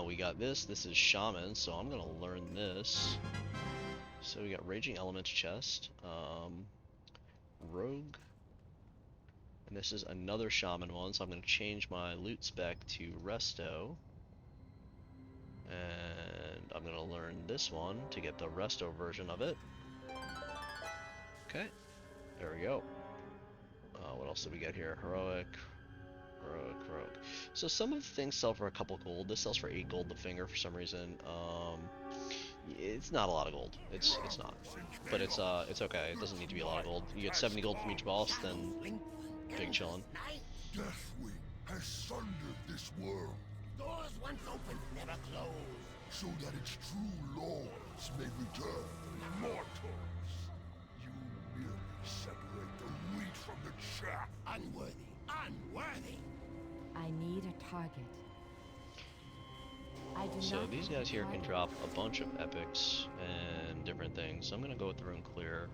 We got this. This is Shaman, so I'm gonna learn this. So we got Raging Elements chest, Rogue, and this is another Shaman one. So I'm gonna change my loot spec to Resto, and I'm gonna learn this one to get the Resto version of it. Okay, there we go. What else did we get here? Heroic. So some of the things sell for a couple gold. This sells for 8 gold the finger for some reason. It's not a lot of gold. It's not. But it's okay. It doesn't need to be a lot of gold. You get 70 gold from each boss, then big chillin'. Deathwing has sundered this world. Doors once open never close. So that its true lords may return. Mortals, you merely separate the wheat from the chaff. Unworthy. Unworthy. I need a target. I do So not these have guys a here can target. drop a bunch of epics and different things. So I'm gonna go through and clear.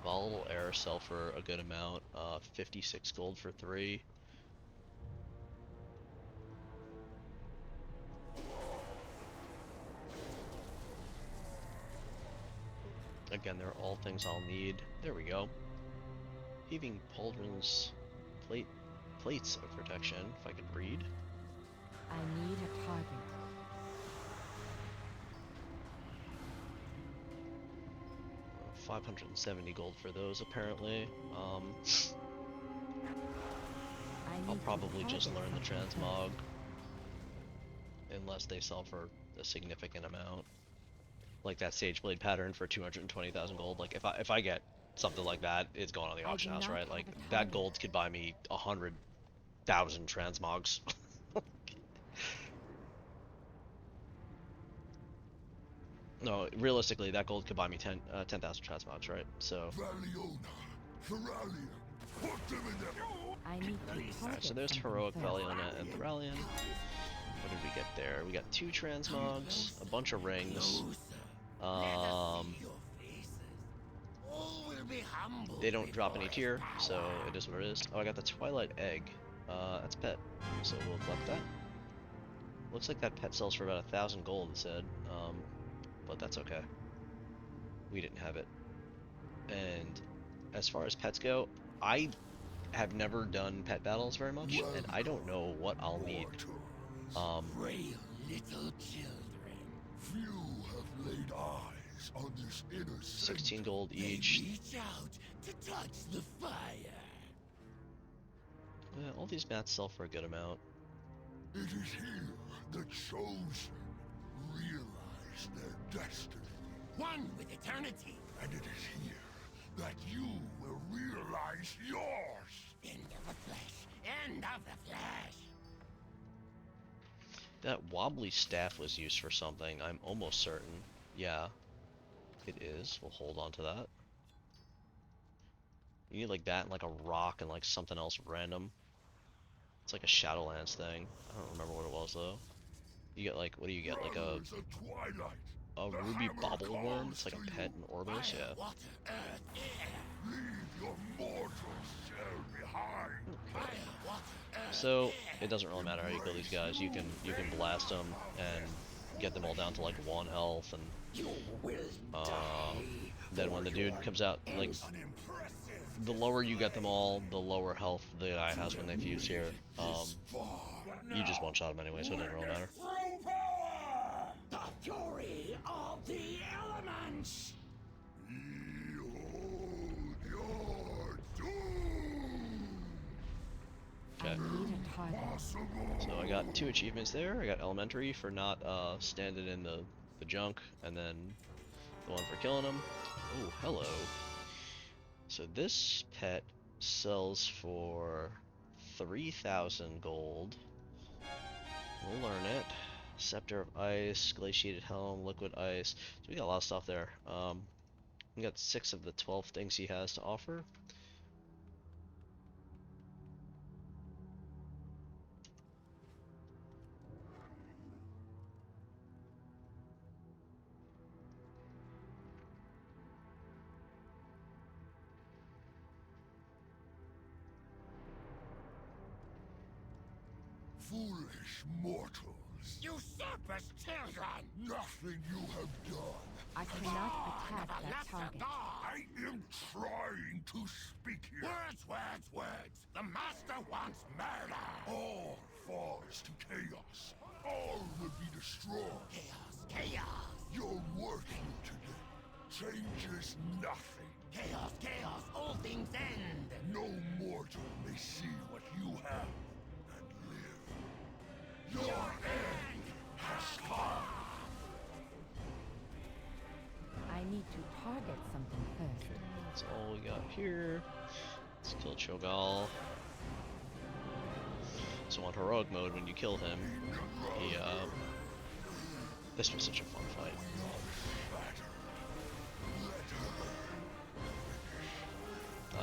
Volatile air sell for a good amount. 56 gold for 3. Again, they're all things I'll need. There we go. Heaving pauldrons, plates of protection, if I could read. I need a target. 570 gold for those, apparently. I I'll need probably to just target learn the something transmog, unless they sell for a significant amount. Like that Sageblade pattern for 220,000 gold. Like if I get something like that, it's going on the I auction do house, not right? have Like a that target. gold could buy me 100,000 transmogs. No, realistically, that gold could buy me 10,000 transmogs, right? So. Valiona, Theralia, put them in there. I need to target Alright, so there's something Heroic, first. Valiona, and Thralian. What did we get there? We got 2 transmogs, a bunch of rings. They don't drop any tier, so it is what it is. Oh, I got the Twilight Egg. That's pet, so we'll collect that. Looks like that pet sells for about 1,000 gold, it said. But that's okay. We didn't have it. And as far as pets go, I have never done pet battles very much, and I don't know what I'll need. Frail little children. Few have laid eyes on this innocent. 16 gold They each. reach out to touch the fire. Yeah, all these mats sell for a good amount. It is here the chosen realize their destiny. One with eternity. And it is here that you will realize yours. End of the flesh. End of the flesh. That wobbly staff was used for something, I'm almost certain. Yeah, it is. We'll hold on to that. You need like that and like a rock and like something else random. It's like a Shadowlands thing. I don't remember what it was though. You get like, what do you get? Like a ruby bobble worm? It's like a pet in Orbis, yeah. Water, earth, air. Leave your mortal shell behind. Fire, water, earth, So it doesn't really matter how you kill these guys. You can blast them and get them all down to like 1 health, and You will then when the dude comes out, like the lower you get them all, the lower health the guy has when they fuse here. You just one-shot him anyway, so it doesn't really matter. True power! The fury of the elements! Behold your doom! Okay. I need a target. So I got 2 achievements there. I got Elementary for not standing in the junk, and then the one for killing him. Oh, hello. So this pet sells for 3,000 gold. We'll learn it. Scepter of Ice, Glaciated Helm, Liquid Ice. So we got a lot of stuff there. We got 6 of the 12 things he has to offer. Foolish mortals. Usurpers children! Nothing you have done. I cannot attack that target. I am trying to speak here. Words! The Master wants murder! All falls to chaos. All will be destroyed. Chaos! Your work here today changes nothing. Chaos! All things end! No mortal may see what you have and live. Your end has come. I need to target something first. That's all we got here. Let's kill Cho'Gall. So on heroic mode, when you kill him, he this was such a fun fight.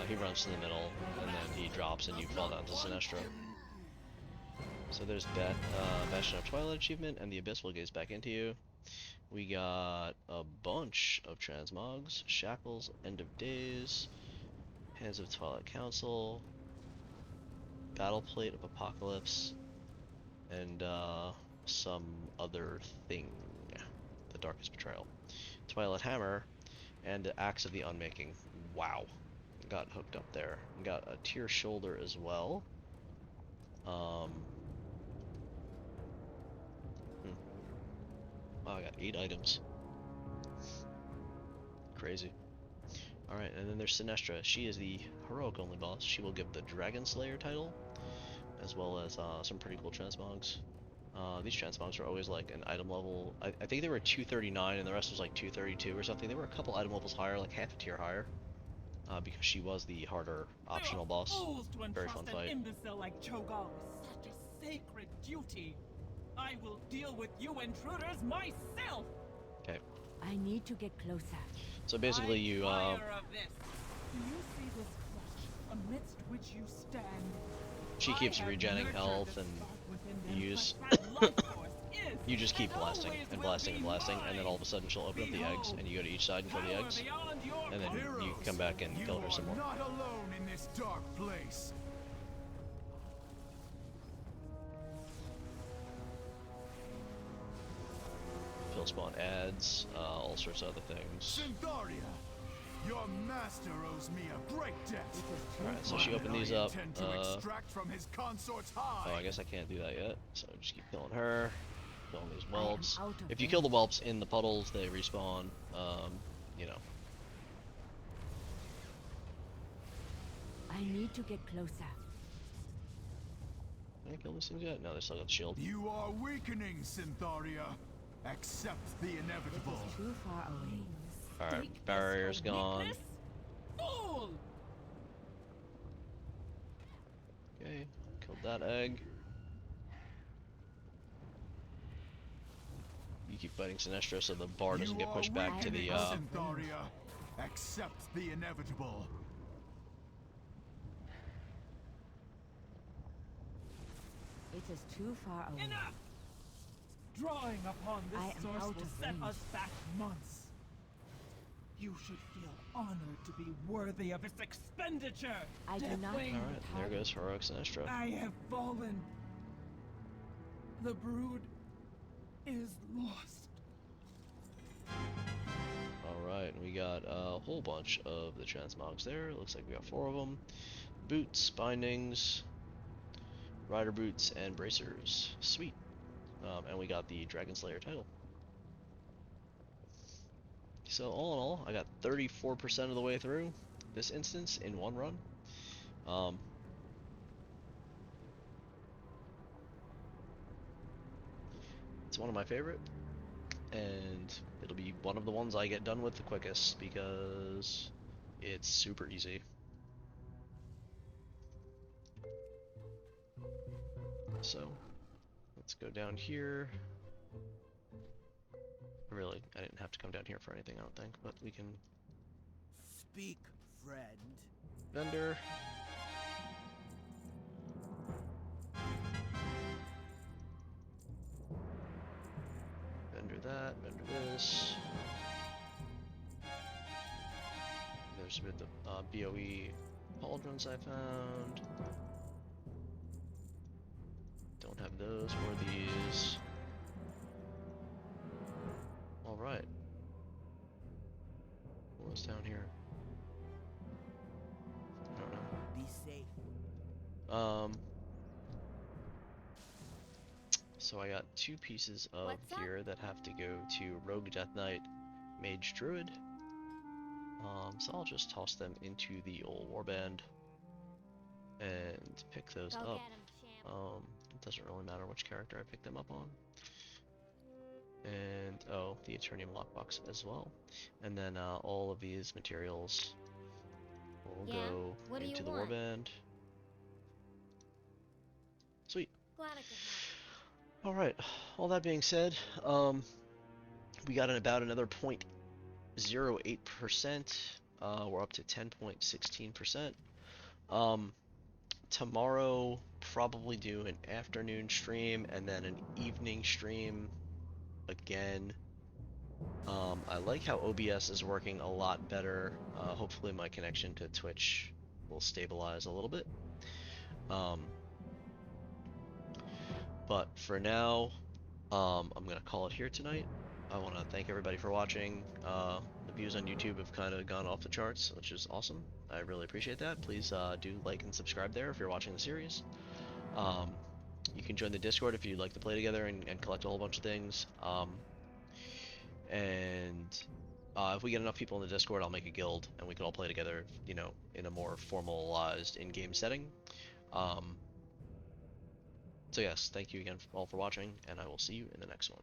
He runs to the middle, and then he drops, and you fall down to Sinestra. So there's Bastion of Twilight achievement, and the Abyss will gaze back into you. We got a bunch of transmogs, Shackles, End of Days, Hands of Twilight Council, Battle Plate of Apocalypse, and some other thing, the Darkest Betrayal, Twilight Hammer, and the Axe of the Unmaking. Wow, got hooked up there. Got a Tear Shoulder as well. Oh, I got 8 items. Crazy. Alright, and then there's Sinestra. She is the heroic only boss. She will give the Dragon Slayer title, as well as some pretty cool transmogs. These transmogs are always like an item level. I think they were 239 and the rest was like 232 or something. They were a couple item levels higher, like half a tier higher. Because she was the harder optional boss. Very fun fight. An imbecile like Cho'Gall with such a sacred duty. I will deal with you intruders myself. Okay. I need to get closer. So basically, you Do you see this flesh amidst which you stand? she keeps regenerating health and use. You just keep blasting and blasting and blasting, and then all of a sudden she'll open up the eggs, and you go to each side and kill the eggs, and then you come back and kill her some more. Not alone in this dark place. Fill spawn ads, all sorts of other things. Syntharia, your master owes me a great debt. Alright, so she opened these up. Extract from his consort's hide. Oh, I guess I can't do that yet. So just keep killing her. Killing these whelps. If you kill the whelps in the puddles, they respawn. You know. I need to get closer. Can I kill these things yet? No, they still got the shield. You are weakening, Syntharia. Accept the inevitable. It is too far away. Alright, barrier's gone. Fool! Okay, killed that egg. You keep fighting Sinestra so the bar doesn't get pushed back to the Syntharia. Accept the inevitable. It is too far away. Enough! Drawing upon this source will set us back months. You should feel honored to be worthy of its expenditure. I do not. Alright, there goes heroic Sinestra. I have fallen. The brood is lost. Alright, we got a whole bunch of the transmogs there. Looks like we got 4 of them. Boots, bindings, rider boots, and bracers. Sweet. And we got the Dragon Slayer title. So all in all, I got 34% of the way through this instance in one run. It's one of my favorite, and it'll be one of the ones I get done with the quickest because it's super easy. So let's go down here. Really, I didn't have to come down here for anything, I don't think, but we can... Speak, friend. Vendor. Vendor that, vendor this. There's a bit of BOE pauldrons I found. Don't have those or these. Alright. What was down here? I don't know. Be safe. So I got 2 pieces of gear that have to go to Rogue Death Knight, Mage Druid. So I'll just toss them into the old warband and pick those up. It doesn't really matter which character I pick them up on. And oh, the Eternium lockbox as well. And then all of these materials will go into the warband. Sweet. Alright, all that being said, we got about another 0.08%. We're up to 10.16%. Tomorrow, probably do an afternoon stream and then an evening stream again. I like how OBS is working a lot better. Hopefully my connection to Twitch will stabilize a little bit. But for now, I'm going to call it here tonight. I want to thank everybody for watching. The views on YouTube have kind of gone off the charts, which is awesome. I really appreciate that. Please do like and subscribe there if you're watching the series. You can join the Discord if you'd like to play together and collect a whole bunch of things. If we get enough people in the Discord, I'll make a guild and we can all play together, you know, in a more formalized in-game setting. So yes, thank you again all for watching, and I will see you in the next one.